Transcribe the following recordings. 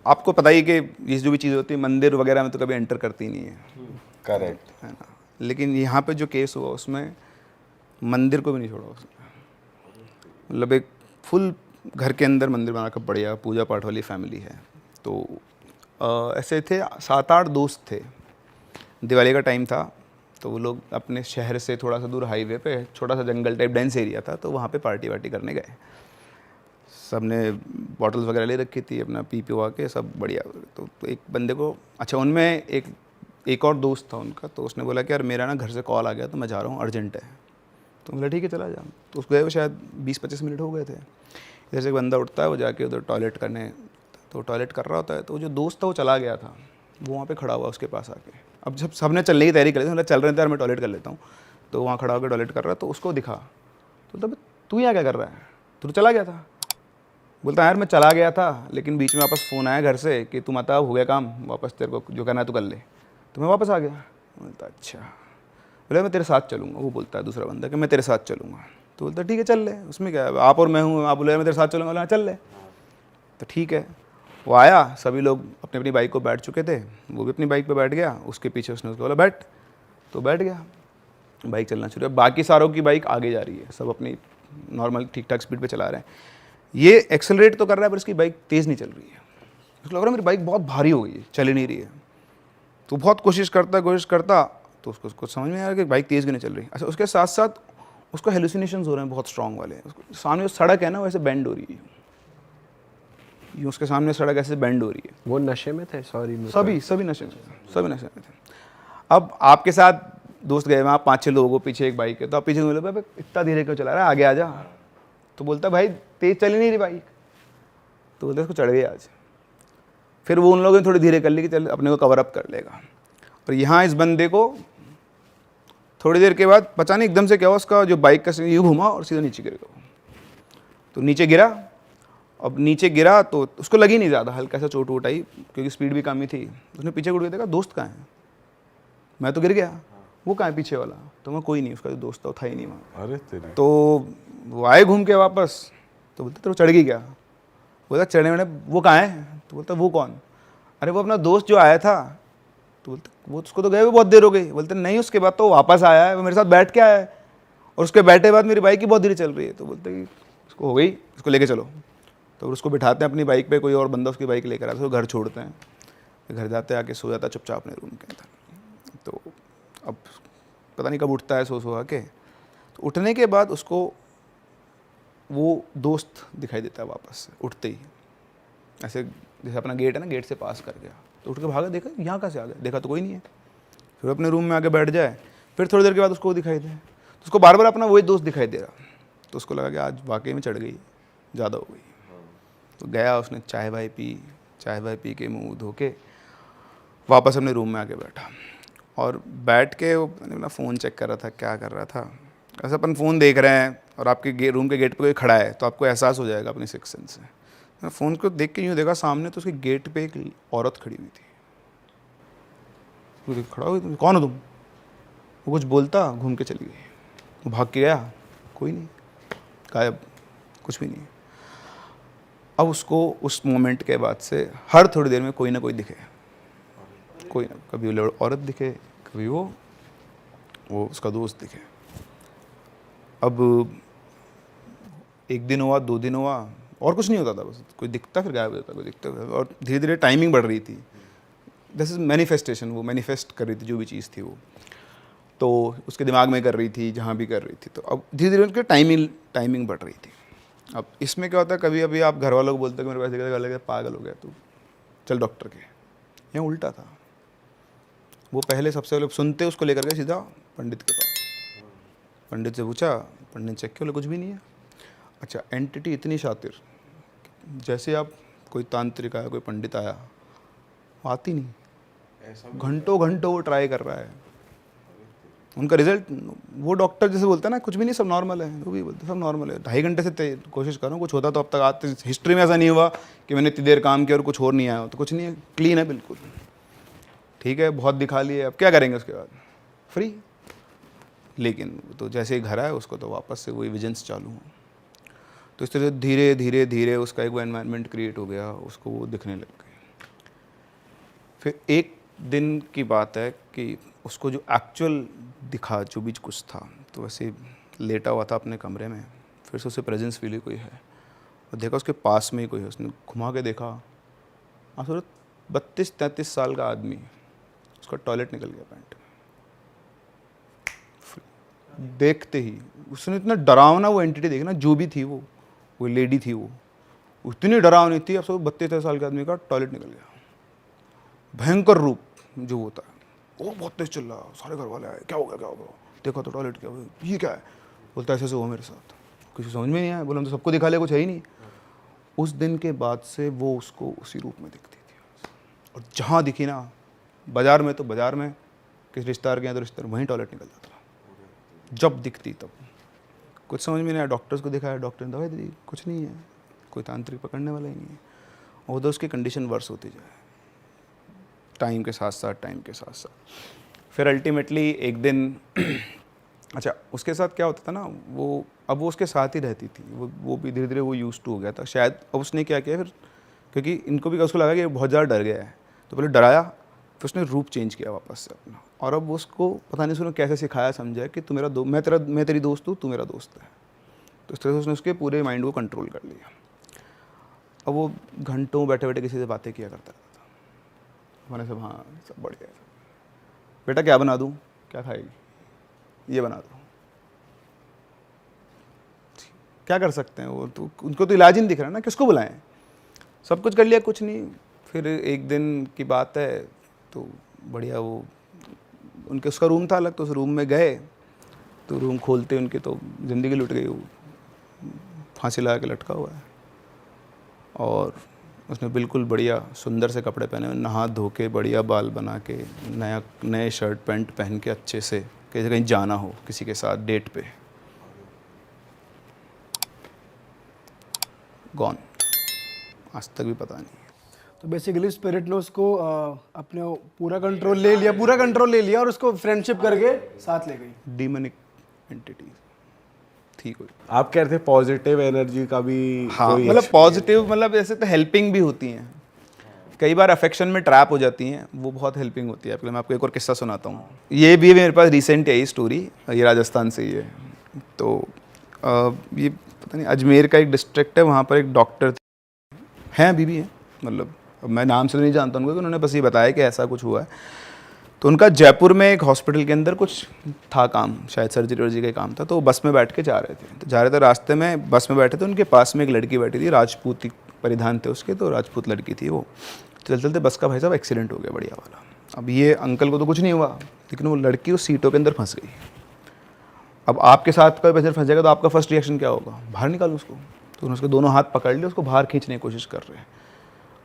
आपको पता ही कि ये जो भी चीज़ होती है मंदिर वगैरह में तो कभी एंटर करती नहीं है, करेक्ट। है ना। लेकिन यहाँ पे जो केस हुआ उसमें मंदिर को भी नहीं छोड़ा उसने। मतलब एक फुल घर के अंदर मंदिर बना कर बढ़िया पूजा पाठ वाली फैमिली है। तो ऐसे थे 7-8 दोस्त थे। दिवाली का टाइम था तो वो लोग अपने शहर से थोड़ा सा दूर हाईवे पे छोटा सा जंगल टाइप डेंस एरिया था, तो वहाँ पे पार्टी वार्टी करने गए। सब ने बॉटल्स वगैरह ले रखी थी, अपना पी पीवा के सब बढ़िया। तो एक बंदे को, अच्छा उनमें एक और दोस्त था उनका, तो उसने बोला कि यार मेरा ना घर से कॉल आ गया तो मैं जा रहा हूँ, अर्जेंट है। तो बोला ठीक है चला जा। तो उसको गए वो शायद 20-25 मिनट हो गए थे। इधर से एक बंदा उठता है, वो जाके उधर टॉयलेट करने, तो टॉयलेट कर रहा होता है, तो जो दोस्त था वो चला गया था, वो वहाँ पे खड़ा हुआ उसके पास आके। अब जब सबने चलने की तैयारी कर ली थी, मतलब चल रहे थे यार मैं टॉयलेट कर लेता हूँ, तो वहाँ खड़ा होकर टॉयलेट कर रहा, तो उसको दिखा। तो तब तू यहाँ क्या कर रहा है, तू तो चला गया था। बोलता है यार मैं चला गया था, लेकिन बीच में वापस फ़ोन आया घर से कि तुम आता हो गया काम, वापस तेरे को जो करना है तो कर ले, तो मैं वापस आ गया। बोलता अच्छा, बोले मैं तेरे साथ चलूँगा। वो बोलता है दूसरा बंदा कि मैं तेरे साथ चलूँगा। तो बोलता ठीक है चल ले, उसमें क्या है, आप और मैं हूँ। आप बोले मैं तेरे साथ चलूँगा, बोला चल ले। तो ठीक है, वो आया, सभी लोग अपनी अपनी बाइक को बैठ चुके थे, वो भी अपनी बाइक पे बैठ गया, उसके पीछे उसने उसको बोला बैठ, तो बैठ गया। बाइक चलना शुरू है, बाकी सारों की बाइक आगे जा रही है, सब अपनी नॉर्मल ठीक ठाक स्पीड पे चला रहे हैं। ये एक्सेलरेट तो कर रहा है पर इसकी बाइक तेज़ नहीं चल रही है। उसको लग रहा है मेरी बाइक बहुत भारी हो गई है, चल ही नहीं रही है। तो बहुत कोशिश करता, तो उसको कुछ समझ में नहीं आ रहा कि बाइक तेज़ क्यों नहीं चल रही। अच्छा, उसके साथ साथ उसको हेलुसिनेशंस हो रहे हैं बहुत स्ट्रॉन्ग वाले। उसको सामने जो सड़क है ना वैसे बेंड हो रही है, ये उसके सामने सड़क ऐसे बेंड हो रही है। वो नशे में थे? सॉरी, सभी नशे में, सभी नशे में थे। अब आपके साथ दोस्त गए वहाँ, 5-6 लोगों पीछे एक बाइक है, तो आप पीछे बोले भाई इतना धीरे क्यों चला रहा है, आगे आ जा। तो बोलता भाई तेज चल ही नहीं रही बाइक। तो बोलते इसको चढ़ गई आज। फिर वो उन लोगों ने थोड़ी धीरे कर ली कि चल अपने को कवर अप कर लेगा। और यहाँ इस बंदे को थोड़ी देर के बाद पता नहीं एकदम से क्या हुआ, उसका जो बाइक का यूँ घुमा और सीधा नीचे गिर गया। तो नीचे गिरा। अब नीचे गिरा तो उसको लगी नहीं ज़्यादा, हल्का सा चोट वोट आई क्योंकि स्पीड भी कम ही थी। उसने पीछे मुड़ के देखा, दोस्त कहाँ है, मैं तो गिर गया, वो कहाँ है पीछे वाला। तो मैं कोई नहीं, उसका जो दोस्त था ही नहीं वहाँ। अरे तेरे। तो वो आए घूम के वापस, तो बोलते तेरे चढ़ गई क्या। बोलता चढ़ने मैंने, वो कहाँ है। तो बोलता वो कौन। अरे वो अपना दोस्त जो आया था। तो बोलते वो उसको तो गए हुए बहुत देर हो गई। बोलते नहीं, उसके बाद तो वापस आया है, वो मेरे साथ बैठ के आया है, और उसके बैठे बाद मेरी बाइक ही बहुत धीरे चल रही है। तो बोलते कि उसको हो गई, इसको लेके चलो। तो उसको बिठाते हैं अपनी बाइक पे, कोई और बंदा उसकी बाइक लेकर आता है, उसको घर छोड़ते हैं। घर जाते आके सो जाता चुपचाप अपने रूम के अंदर। तो अब पता नहीं कब उठता है सो के। तो उठने के बाद उसको वो दोस्त दिखाई देता है वापस से उठते ही, ऐसे जैसे अपना गेट है ना, गेट से पास कर गया। तो उठ के भागा, देखा यहाँ कहाँ से आ गया, देखा तो कोई नहीं है। फिर अपने रूम में आके बैठ जाए, फिर थोड़ी देर के बाद उसको वो दिखाई दे, तो उसको बार बार अपना वही दोस्त दिखाई दे रहा। तो उसको लगा कि आज वाकई में चढ़ गई, ज़्यादा हो गई। तो गया, उसने चाय वाय पी के मुँह धो के वापस अपने रूम में आके बैठा। और बैठ के वो अपना फ़ोन चेक कर रहा था, क्या कर रहा था। ऐसा अपन फ़ोन देख रहे हैं और आपके रूम के गेट पे कोई खड़ा है तो आपको एहसास हो जाएगा अपनी सिक्स सेंस से। मैं फ़ोन को देख के यूँ देखा सामने, तो उसके गेट पे एक औरत खड़ी हुई थी। वो खड़ा हुई, कौन हो तुम। वो कुछ बोलता, घूम के चली गई। वो भाग के गया, कोई नहीं, गायब, कुछ भी नहीं। अब उसको उस मोमेंट के बाद से हर थोड़ी देर में कोई ना कोई दिखे, कोई ना, कभी वो औरत दिखे, कभी वो उसका दोस्त दिखे। अब 1 दिन हुआ, 2 दिन हुआ, और कुछ नहीं होता था, बस कोई दिखता फिर गायब हो जाता, कोई दिखता। और धीरे धीरे टाइमिंग बढ़ रही थी। दिस इज मैनिफेस्टेशन, वो मैनिफेस्ट कर रही थी जो भी चीज़ थी वो, तो उसके दिमाग में कर रही थी, जहाँ भी कर रही थी। तो अब धीरे धीरे उनकी टाइमिंग बढ़ रही थी। अब इसमें क्या होता है, कभी अभी आप घर वालों को बोलते हो कि मेरे पास देखा लगे पागल हो गया तू, चल डॉक्टर के। यहाँ उल्टा था, वो पहले सबसे पहले सुनते उसको लेकर गए सीधा पंडित के पास। पंडित से पूछा, पंडित चेक किया, बोले कुछ भी नहीं है। अच्छा, एंटिटी इतनी शातिर, जैसे आप कोई तांत्रिक आया, कोई पंडित आया, आती नहीं, घंटों घंटों वो ट्राई कर रहा है। उनका रिजल्ट, वो डॉक्टर जैसे बोलता है ना कुछ भी नहीं, सब नॉर्मल है, वो भी बोलते सब नॉर्मल है। 2.5 घंटे से कोशिश कर रहा हूँ, कुछ होता तो अब तक आते, हिस्ट्री में ऐसा नहीं हुआ कि मैंने इतनी देर काम किया और कुछ और नहीं आया हो। तो कुछ नहीं है, क्लीन है बिल्कुल, ठीक है, बहुत दिखा लिए, अब क्या करेंगे उसके बाद, फ्री। लेकिन तो जैसे ही घर आया उसको तो वापस से वही विजन्स चालू हुआ। तो इस तरह धीरे धीरे धीरे उसका एक वो एनवायरनमेंट क्रिएट हो गया, उसको वो दिखने लग गए। फिर एक दिन की बात है कि उसको जो एक्चुअल दिखा, जो भी कुछ था, तो वैसे लेटा हुआ था अपने कमरे में, फिर से उसे प्रेजेंस फील हुई कोई है, और देखा उसके पास में ही कोई है। उसने घुमा के देखा, सूरत 32-33 साल का आदमी, उसका टॉयलेट निकल गया पैंट में। देखते ही उसने इतना डरावना वो एंटिटी देखी ना, जो भी थी वो लेडी थी, वो इतनी डरावनी थी। अब सब 32 साल के आदमी का टॉयलेट निकल गया, भयंकर रूप जो होता है। वो बहुत तेज चिल्ला, सारे घर वाले आए, क्या हो गया क्या हो गया, देखा तो टॉयलेट, क्या हुआ, ये क्या है, बोलता ऐसे हुआ मेरे साथ, किसी समझ में नहीं आया, बोला हम तो सबको दिखा लिया, कुछ है ही नहीं। उस दिन के बाद से वो उसको उसी रूप में दिखती थी, और जहाँ दिखी ना, बाजार में तो बाजार में, किस रिश्तेदार के यहाँ तो रिश्तेदार, वहीं टॉयलेट निकल जाता था, जब दिखती तब। कुछ समझ में नहीं आया, डॉक्टर्स को दिखाया, डॉक्टर ने दवाई दी, कुछ नहीं है, कोई तांत्रिक पकड़ने वाला ही नहीं है। और उधर उसकी कंडीशन वर्स होती जाए टाइम के साथ साथ। फिर अल्टीमेटली एक दिन अच्छा, उसके साथ क्या होता था ना, वो अब वो उसके साथ ही रहती थी, वो भी धीरे धीरे वो यूज टू हो गया था शायद। अब उसने क्या किया फिर, क्योंकि इनको भी उसको लगा कि बहुत ज़्यादा डर गया है, तो पहले डराया, फिर उसने रूप चेंज किया वापस से अपना, और अब उसको पता नहीं उसने कैसे सिखाया, समझा कि तू मेरा मैं तेरी दोस्त हूँ, तू मेरा दोस्त है। तो इस तरह से उसने उसके पूरे माइंड को कंट्रोल कर लिया। अब वो घंटों बैठे बैठे किसी से बातें किया करता रहता था, मैंने सब हाँ सब बढ़िया है, बेटा क्या बना दूँ, क्या खाएगी, ये बना दो, क्या कर सकते हैं वो तो, उनको तो इलाज ही नहीं दिख रहा ना, किसको बुलाएं, सब कुछ कर लिया, कुछ नहीं। फिर एक दिन की बात है, तो बढ़िया वो उनके उसका रूम था अलग, तो उस रूम में गए, तो रूम खोलते उनके तो ज़िंदगी लुट गई, वो फांसी लगा के लटका हुआ है, और उसने बिल्कुल बढ़िया सुंदर से कपड़े पहने, नहा धो के बढ़िया बाल बना के, नए शर्ट पैंट पहन के अच्छे से, कहीं कहीं जाना हो किसी के साथ डेट पे, गॉन, आज तक भी पता नहीं। तो बेसिकली स्पिरिट ने उसको अपने पूरा कंट्रोल ले लिया और उसको फ्रेंडशिप करके साथ ले गई। डीमनिक एंटिटी थी कोई। आप कह रहे थे पॉजिटिव एनर्जी का भी, हाँ मतलब पॉजिटिव, मतलब ऐसे तो हेल्पिंग भी होती हैं, कई बार अफेक्शन में ट्रैप हो जाती हैं, वो बहुत हेल्पिंग होती है। मैं आपको एक और किस्सा सुनाता हूँ, ये भी मेरे पास रिसेंट है, स्टोरी, ये राजस्थान से ही है। तो ये पता नहीं अजमेर का एक डिस्ट्रिक्ट है, वहाँ पर एक डॉक्टर हैं, अभी भी हैं, मतलब मैं नाम से नहीं जानता उनको, उन्होंने बस ये बताया कि ऐसा कुछ हुआ है। तो उनका जयपुर में एक हॉस्पिटल के अंदर कुछ था काम, शायद सर्जरी वर्जरी का काम था, तो वो बस में बैठ के जा रहे थे, रास्ते में बस में बैठे थे, उनके पास में एक लड़की बैठी थी, राजपूती परिधान थे उसके, तो राजपूत लड़की थी वो। चलते चलते बस का भाई साहब एक्सीडेंट हो गया बढ़िया वाला। अब ये अंकल को तो कुछ नहीं हुआ, लेकिन वो लड़की उस सीटों के अंदर फंस गई। अब आपके साथ कोई पैसेंजर फंस जाएगा तो आपका फर्स्ट रिएक्शन क्या होगा, बाहर निकालो उसको। तो उन्होंने उसके दोनों हाथ पकड़ लिए, उसको बाहर खींचने की कोशिश कर रहे हैं,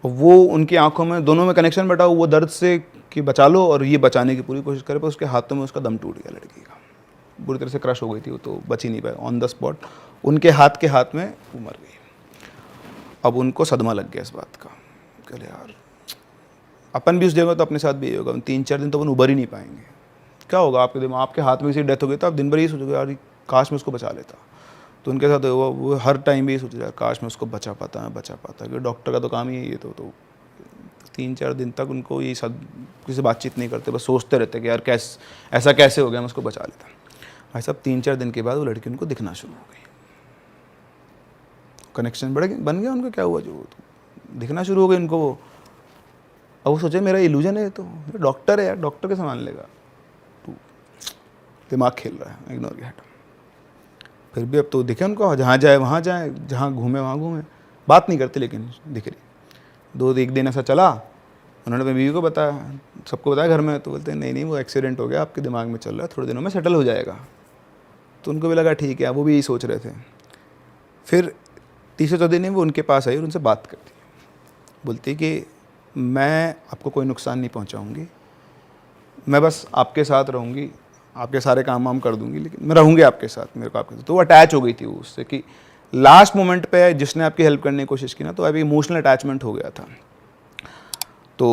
और वो उनकी आंखों में दोनों में कनेक्शन बैठा, वो दर्द से कि बचा लो, और ये बचाने की पूरी कोशिश करे, पर उसके हाथों में उसका दम टूट गया, लड़की का बुरी तरह से क्रश हो गई थी वो, तो बच ही नहीं पाए, ऑन द स्पॉट उनके हाथ में वो मर गई। अब उनको सदमा लग गया इस बात का, कहले यार अपन भी उस जगह तो अपने साथ भी यही होगा, 3-4 दिन तो अपन उबर ही नहीं पाएंगे, क्या होगा आपके दिमाग, आपके हाथ में किसी डेथ हो गई तो आप दिन भर ही सोचोगे यार काश मैं उसको बचा लेता। तो उनके साथ वो हर टाइम भी ये सोचा काश मैं उसको बचा पाता, क्योंकि डॉक्टर का तो काम ही है ये। तो 3-4 दिन तक उनको ये सब किसी से बातचीत नहीं करते, बस सोचते रहते कि यार ऐसा कैसे हो गया, मैं उसको बचा लेता। भाई साहब 3-4 दिन के बाद वो लड़की उनको दिखना शुरू हो गई, कनेक्शन बन गया उनको, क्या हुआ जो दिखना शुरू हो गई उनको वो। अब वो सोचे मेरा इल्यूजन है, तो डॉक्टर है यार, डॉक्टर के सामान लेगा, तो दिमाग खेल रहा है, इग्नोर किया। फिर भी अब तो दिखे उनको, जहाँ जाए वहाँ जाए, जहाँ घूमे वहाँ घूमे, बात नहीं करते लेकिन दिख रही। एक दिन ऐसा चला, उन्होंने अपनी बीवी को बताया, सबको बताया घर में, तो बोलते हैं नहीं वो एक्सीडेंट हो गया, आपके दिमाग में चल रहा है, थोड़े दिनों में सेटल हो जाएगा। तो उनको भी लगा ठीक है, वो भी यही सोच रहे थे। फिर 3-4 दिन वो उनके पास आई और उनसे बात करती, बोलती कि मैं आपको कोई नुकसान नहीं पहुँचाऊँगी, मैं बस आपके साथ रहूँगी, आपके सारे काम वाम कर दूंगी, लेकिन मैं रहूँगी आपके साथ, मेरे को आपके साथ। तो वो अटैच हो गई थी उससे, कि लास्ट मोमेंट पे जिसने आपकी हेल्प करने की कोशिश की ना, तो अभी इमोशनल अटैचमेंट हो गया था। तो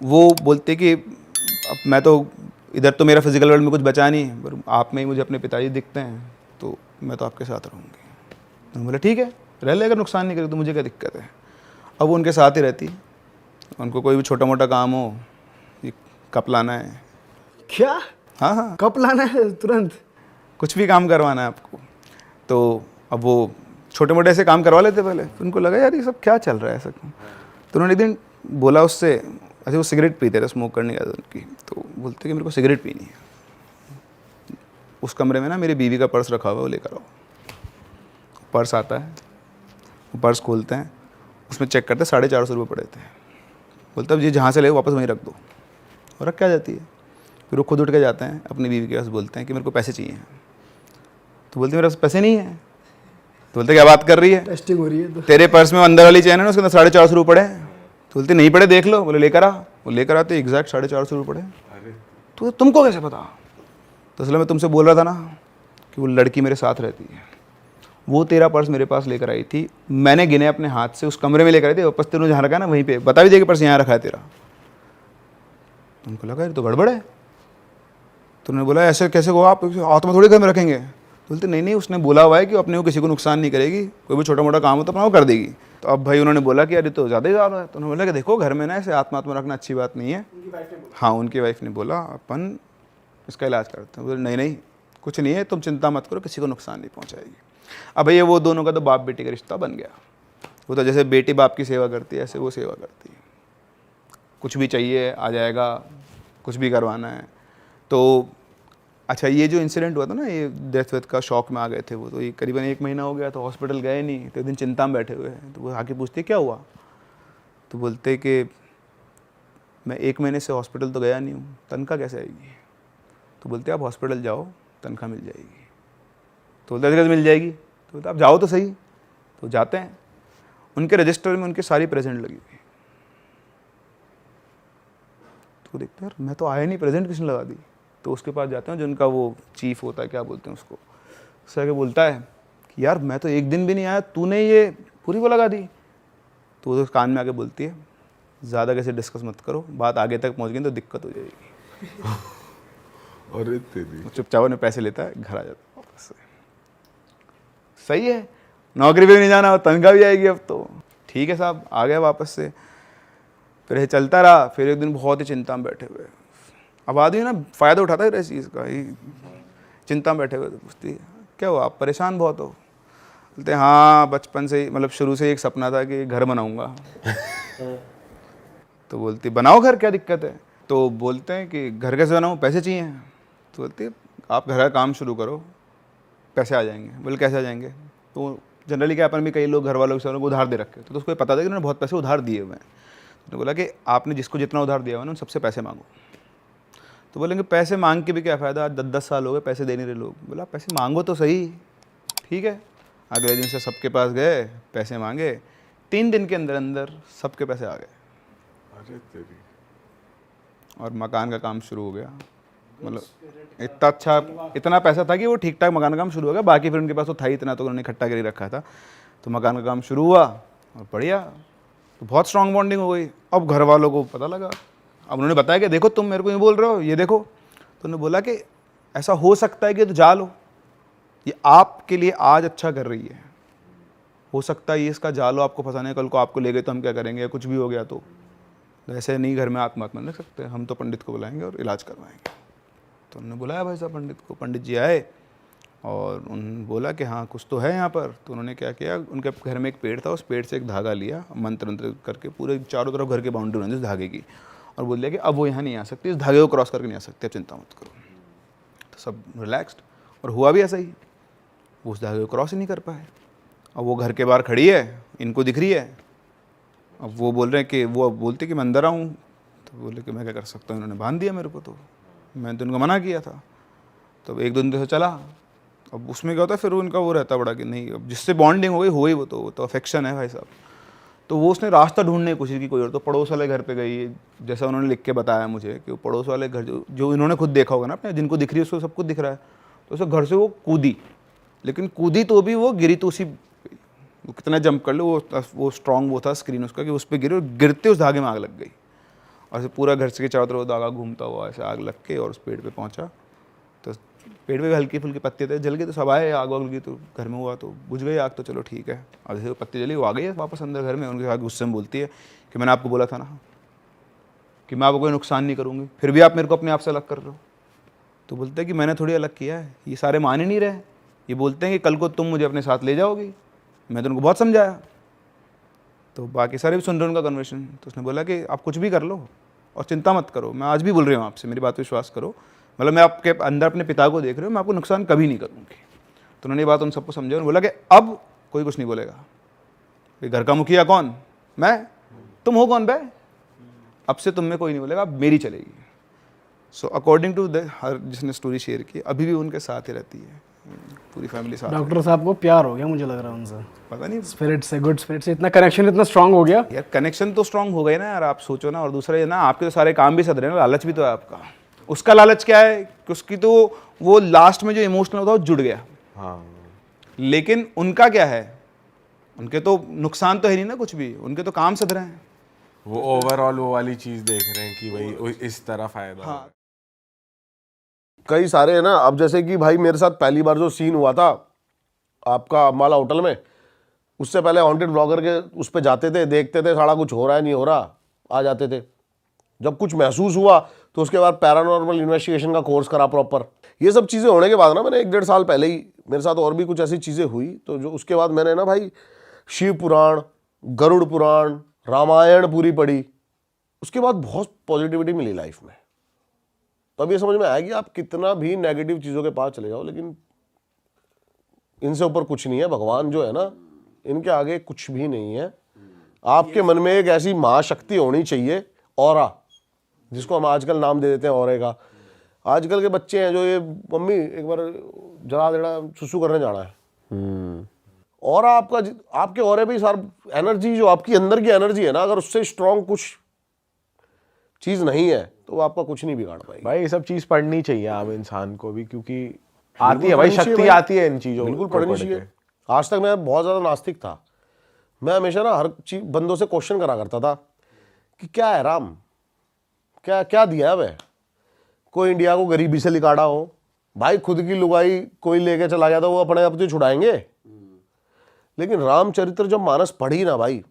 वो बोलते कि अब मैं तो इधर तो मेरा फिजिकल वर्ल्ड में कुछ बचा नहीं है, पर आप में ही मुझे अपने पिताजी दिखते हैं, तो मैं तो आपके साथ रहूँगी। तो बोला ठीक है रह ले, अगर नुकसान नहीं करे तो मुझे क्या दिक्कत है। अब वो उनके साथ ही रहती, उनको कोई भी छोटा मोटा काम हो कप लाना है। क्या? हाँ हाँ, कप लाना है तुरंत? कुछ भी काम करवाना है आपको। तो अब वो छोटे मोटे ऐसे काम करवा लेते पहले, फिर उनको लगा यार ये सब क्या चल रहा है ऐसा। तो उन्होंने एक दिन बोला उससे, अच्छा वो सिगरेट पीते थे, स्मोक करने की आदत उनकी, तो बोलते कि मेरे को सिगरेट पीनी है। उस कमरे में ना मेरी बीवी का पर्स रखा हुआ है, वो लेकर आओ। पर्स आता है, वो पर्स खोलते हैं, उसमें चेक करते हैं 450 रुपये पड़े थे। बोलते अब ये जहाँ से ले वापस वहीं रख दो, और रख क्या जाती है। फिर वो खुद उठ के जाते हैं अपनी बीवी के पास, बोलते हैं कि मेरे को पैसे चाहिए। तो बोलते मेरे पास पैसे नहीं है। तो बोलते क्या बात कर रही है, टेस्टिंग हो रही है तो। तेरे पर्स में अंदर वाली चैन है ना, उसके अंदर 450 रुपये पड़े हैं। तो बोलते नहीं पड़े, देख लो। बोले लेकर आ। वो लेकर आते एग्जैक्ट 450 रुपये पड़े। तो तुमको कैसे पता? तो असल में तुमसे बोल रहा था ना कि वो लड़की मेरे साथ रहती है, वो तेरा पर्स मेरे पास लेकर आई थी, मैंने गिने अपने हाथ से, उस कमरे में लेकर आई थी, वापस तेरे जहाँ रखा है ना वहीं पे, बता भी दे कि पर्स यहाँ रखा है तेरा। उनको लगा ये तो गड़बड़ है। तो उन्होंने बोला ऐसे कैसे को आप हाथ में थोड़ी घर में रखेंगे। बोलते नहीं नहीं, उसने बोला हुआ है कि अपने को किसी को नुकसान नहीं करेगी, कोई भी छोटा मोटा काम हो तो अपना वो कर देगी। तो अब भाई उन्होंने बोला कि यार ये तो ज़्यादा ही ज़्यादा है। तो उन्होंने बोला कि देखो घर में ना ऐसे हाथ में रखना अच्छी बात नहीं है। हाँ, उनकी वाइफ ने बोला अपन इसका इलाज करते हैं। बोले नहीं नहीं कुछ नहीं है, तुम चिंता मत करो, किसी को नुकसान नहीं पहुँचाएगी। अब भैया वो दोनों का तो बाप बेटी का रिश्ता बन गया। वो तो जैसे बेटी बाप की सेवा करती है ऐसे वो सेवा करती है, कुछ भी चाहिए आ जाएगा, कुछ भी करवाना है। तो अच्छा ये जो इंसिडेंट हुआ था ना, ये डेथ वेथ का शौक में आ गए थे वो, तो ये करीबन 1 महीना हो गया, तो हॉस्पिटल गए नहीं। तो एक दिन चिंता में बैठे हुए हैं, तो वो आके पूछते क्या हुआ। तो बोलते कि मैं 1 महीने से हॉस्पिटल तो गया नहीं हूँ, तनख्वाह कैसे आएगी। तो बोलते आप हॉस्पिटल जाओ, तनख्वाह मिल जाएगी। तो बोलते कैसे मिल जाएगी। तो बोलते आप जाओ तो सही। तो जाते हैं, उनके रजिस्टर में उनकी सारी प्रेजेंट लगी हुई। तो देखते यार मैं तो आया नहीं, प्रेजेंट किसने लगा दी। तो उसके पास जाते हैं जो उनका वो चीफ होता है, क्या बोलते हैं उसको, उससे आके बोलता है कि यार मैं तो एक दिन भी नहीं आया, तूने ये पूरी वो लगा दी। तो वो कान में आके बोलती है ज़्यादा कैसे डिस्कस मत करो, बात आगे तक पहुंच गई तो दिक्कत हो जाएगी। अरे तेरी। चुपचाप ने पैसे लेता है, घर आ जाता है वापस से। सही है, नौकरी पे भी नहीं जाना, तनख्वाह भी आएगी अब तो। ठीक है साहब, आ गया वापस से। फिर ये चलता रहा। फिर एक दिन बहुत ही चिंता में बैठे हुए, अब आदमी ना फ़ायदा उठाता है इस चीज़ का ही, चिंता में बैठे हुए। तो पूछती है क्या हुआ, आप परेशान बहुत हो। बोलते हाँ बचपन से ही, मतलब शुरू से ही एक सपना था कि घर बनाऊंगा। तो बोलती बनाओ घर, क्या दिक्कत है। तो बोलते हैं कि घर कैसे बनाऊँ, पैसे चाहिए। तो बोलती है आप घर का काम शुरू करो, पैसे आ जाएंगे। बोले कैसे आ जाएंगे। तो जनरली क्या अपन भी कई लोग घर वालों से उधार दे रखे, तो उसको पता था कि उन्होंने बहुत पैसे उधार दिए हुए हैं। तो बोला कि आपने जिसको जितना उधार दिया हुआ ना उन सबसे पैसे मांगो। तो बोलेंगे पैसे मांग के भी क्या फ़ायदा, 10-10 साल हो गए पैसे दे नहीं रहे लोग। बोला पैसे मांगो तो सही। ठीक है, अगले दिन से सबके पास गए, पैसे मांगे। 3 दिन के अंदर अंदर सबके पैसे आ गए। अरे तेरी। और मकान का काम शुरू हो गया। मतलब इतना अच्छा, इतना पैसा था कि वो ठीक ठाक मकान का काम शुरू हो गया। बाकी फिर उनके पास तो था ही इतना, तो उन्होंने इकट्ठा कर ही रखा था। तो मकान का काम शुरू हुआ और बढ़िया, तो बहुत स्ट्रॉन्ग बॉन्डिंग हो गई। अब घर वालों को पता लगा, अब उन्होंने बताया कि देखो तुम मेरे को ये बोल रहे हो, ये देखो। तो उन्होंने बोला कि ऐसा हो सकता है कि तो जा लो, ये आपके लिए आज अच्छा कर रही है, हो सकता है ये इसका जा लो, आपको फंसाने, कल को आपको ले गए तो हम क्या करेंगे, कुछ भी हो गया तो ऐसे नहीं घर में आत्महत्या रख सकते, हम तो पंडित को बुलाएंगे और इलाज करवाएंगे। तो उन्होंने बुलाया भाई साहब पंडित को। पंडित जी आए और उन्होंने बोला कि हाँ कुछ तो है यहाँ पर। तो उन्होंने क्या किया, उनके घर में एक पेड़ था, उस पेड़ से एक धागा लिया, मंत्र मंत्र करके पूरे चारों तरफ घर के बाउंड्री बना दी उस धागे की, और बोल दिया कि अब वो यहाँ नहीं आ सकती, इस धागे को क्रॉस करके नहीं आ सकते, अब चिंता मत करो। तो सब रिलैक्स्ड, और हुआ भी ऐसा ही, वो उस धागे को क्रॉस ही नहीं कर पाए। अब वो घर के बाहर खड़ी है, इनको दिख रही है। अब वो बोल रहे हैं कि वो बोलते कि मैं अंदर आऊँ। तो बोले कि मैं क्या कर सकता हूँ, इन्होंने बांध दिया मेरे को, तो मैंने तो उनको मना किया था। तो 1-2 दिन से चला। अब उसमें क्या होता है फिर उनका वो रहता बड़ा कि नहीं, अब जिससे बॉन्डिंग हो गई हो गई, वो तो अफेक्शन है भाई साहब। तो वो उसने रास्ता ढूंढने की कोशिश की कोई और, तो पड़ोस वाले घर पे गई, जैसा उन्होंने लिख के बताया मुझे कि वो पड़ोस वाले घर जो इन्होंने खुद देखा होगा ना अपने, जिनको दिख रही है उसको सब कुछ दिख रहा है। तो उस घर से वो कूदी, लेकिन कूदी तो भी वो गिरी तो उसी, वो कितना जंप कर लो, वो स्ट्रॉन्ग वो था स्क्रीन उसका कि उस पर गिरे, और गिरते उस धागे में आग लग गई। और ऐसे पूरा घर से चारों तरफ धागा घूमता हुआ ऐसे आग लग के और उस पेड़ पे पहुंचा। तो पेड़ पे भी हल्की फुल्की पत्ते थे, जल गए। तो सब आए, आग वाग लगी तो घर में हुआ, तो बुझ गई आग, तो चलो ठीक है। और जैसे पत्ती जली वो आ गई है वापस अंदर घर में, उनके साथ गुस्से में बोलती है कि मैंने आपको बोला था ना कि मैं आपको कोई नुकसान नहीं करूँगी, फिर भी आप मेरे को अपने आप से अलग कर रहे हो। तो बोलते हैं कि मैंने थोड़ी अलग किया है, ये सारे मान ही नहीं रहे। ये बोलते हैं कि कल को तुम मुझे अपने साथ ले जाओगी, मैं तो उनको बहुत समझाया। तो बाकी सारे भी सुन रहे उनका कन्वर्सेशन। तो उसने बोला कि आप कुछ भी कर लो और चिंता मत करो, मैं आज भी बोल रही हूँ आपसे, मेरी बात विश्वास करो, मतलब मैं आपके अंदर अपने पिता को देख रही हूँ, मैं आपको नुकसान कभी नहीं करूँगी। तो उन्होंने ये बात उन सबको समझा और बोला कि अब कोई कुछ नहीं बोलेगा। ये घर का मुखिया कौन? मैं। तुम हो कौन बे? अब से तुम में कोई नहीं बोलेगा, अब मेरी चलेगी। सो अकॉर्डिंग टू हर जिसने स्टोरी शेयर की, अभी भी उनके साथ ही रहती है, पूरी फैमिली साथ है। डॉक्टर साहब को प्यार हो गया मुझे लग रहा है उनसे, पता नहीं स्पिरिट से, गुड स्पिरिट से, इतना कनेक्शन इतना स्ट्रांग हो गया। यार, कनेक्शन तो स्ट्रांग हो गए ना यार, आप सोचो ना। और दूसरा ये ना, आपके तो सारे काम भी सध रहे हैं ना, लालच भी तो है आपका। उसका लालच क्या है कि उसकी तो वो लास्ट में जो इमोशनल होता है वो जुड़ गया। हाँ, लेकिन उनका क्या है, उनके तो नुकसान तो है नहीं ना कुछ भी, उनके तो काम सध रहे हैं। वो ओवरऑल वो वाली चीज देख रहे हैं कि भाई इस तरह फायदा हो रहा है। कई सारे है ना। अब जैसे कि भाई मेरे साथ पहली बार जो सीन हुआ था आपका अम्बाला होटल में, उससे पहले हॉन्टेड ब्लॉगर के उस पर जाते थे, देखते थे सारा कुछ हो रहा है नहीं हो रहा, आ जाते थे। जब कुछ महसूस हुआ तो उसके बाद पैरानॉर्मल इन्वेस्टिगेशन का कोर्स करा प्रॉपर। ये सब चीज़ें होने के बाद ना, मैंने 1-1.5 साल पहले ही मेरे साथ और भी कुछ ऐसी चीज़ें हुई, तो जो उसके बाद मैंने ना भाई शिव पुराण, गरुड़ पुराण, रामायण पूरी पढ़ी। उसके बाद बहुत पॉजिटिविटी मिली लाइफ में। तब ये समझ में आया कि आप कितना भी नेगेटिव चीज़ों के पास चले जाओ, लेकिन इनसे ऊपर कुछ नहीं है। भगवान जो है ना, इनके आगे कुछ भी नहीं है। आपके मन में एक ऐसी महाशक्ति होनी चाहिए, ऑरा, जिसको हम आजकल नाम दे देते हैं ऑरे का। आजकल के बच्चे हैं जो ये, मम्मी एक बार जला देना, सुसु करने जाना है। और आपका आपके ऑरे पे सार एनर्जी, जो आपकी अंदर की एनर्जी है ना, अगर उससे स्ट्रांग कुछ चीज़ नहीं है तो वो आपका कुछ नहीं बिगाड़ पाएगी। भाई ये सब चीज पढ़नी चाहिए आम इंसान को भी, क्योंकि आती है भाई, शक्ति आती है इन चीजों। बिल्कुल पढ़नी चाहिए। आज तक मैं बहुत ज़्यादा नास्तिक था। मैं हमेशा ना हर चीज बंदों से क्वेश्चन करा करता था कि क्या है राम, क्या क्या दिया है वह। कोई इंडिया को गरीबी से निकाला हो, भाई खुद की लुगाई कोई लेके चला गया था, वो अपने आप तो छुड़ाएंगे। लेकिन रामचरित्र जब मानस पढ़ी ना भाई,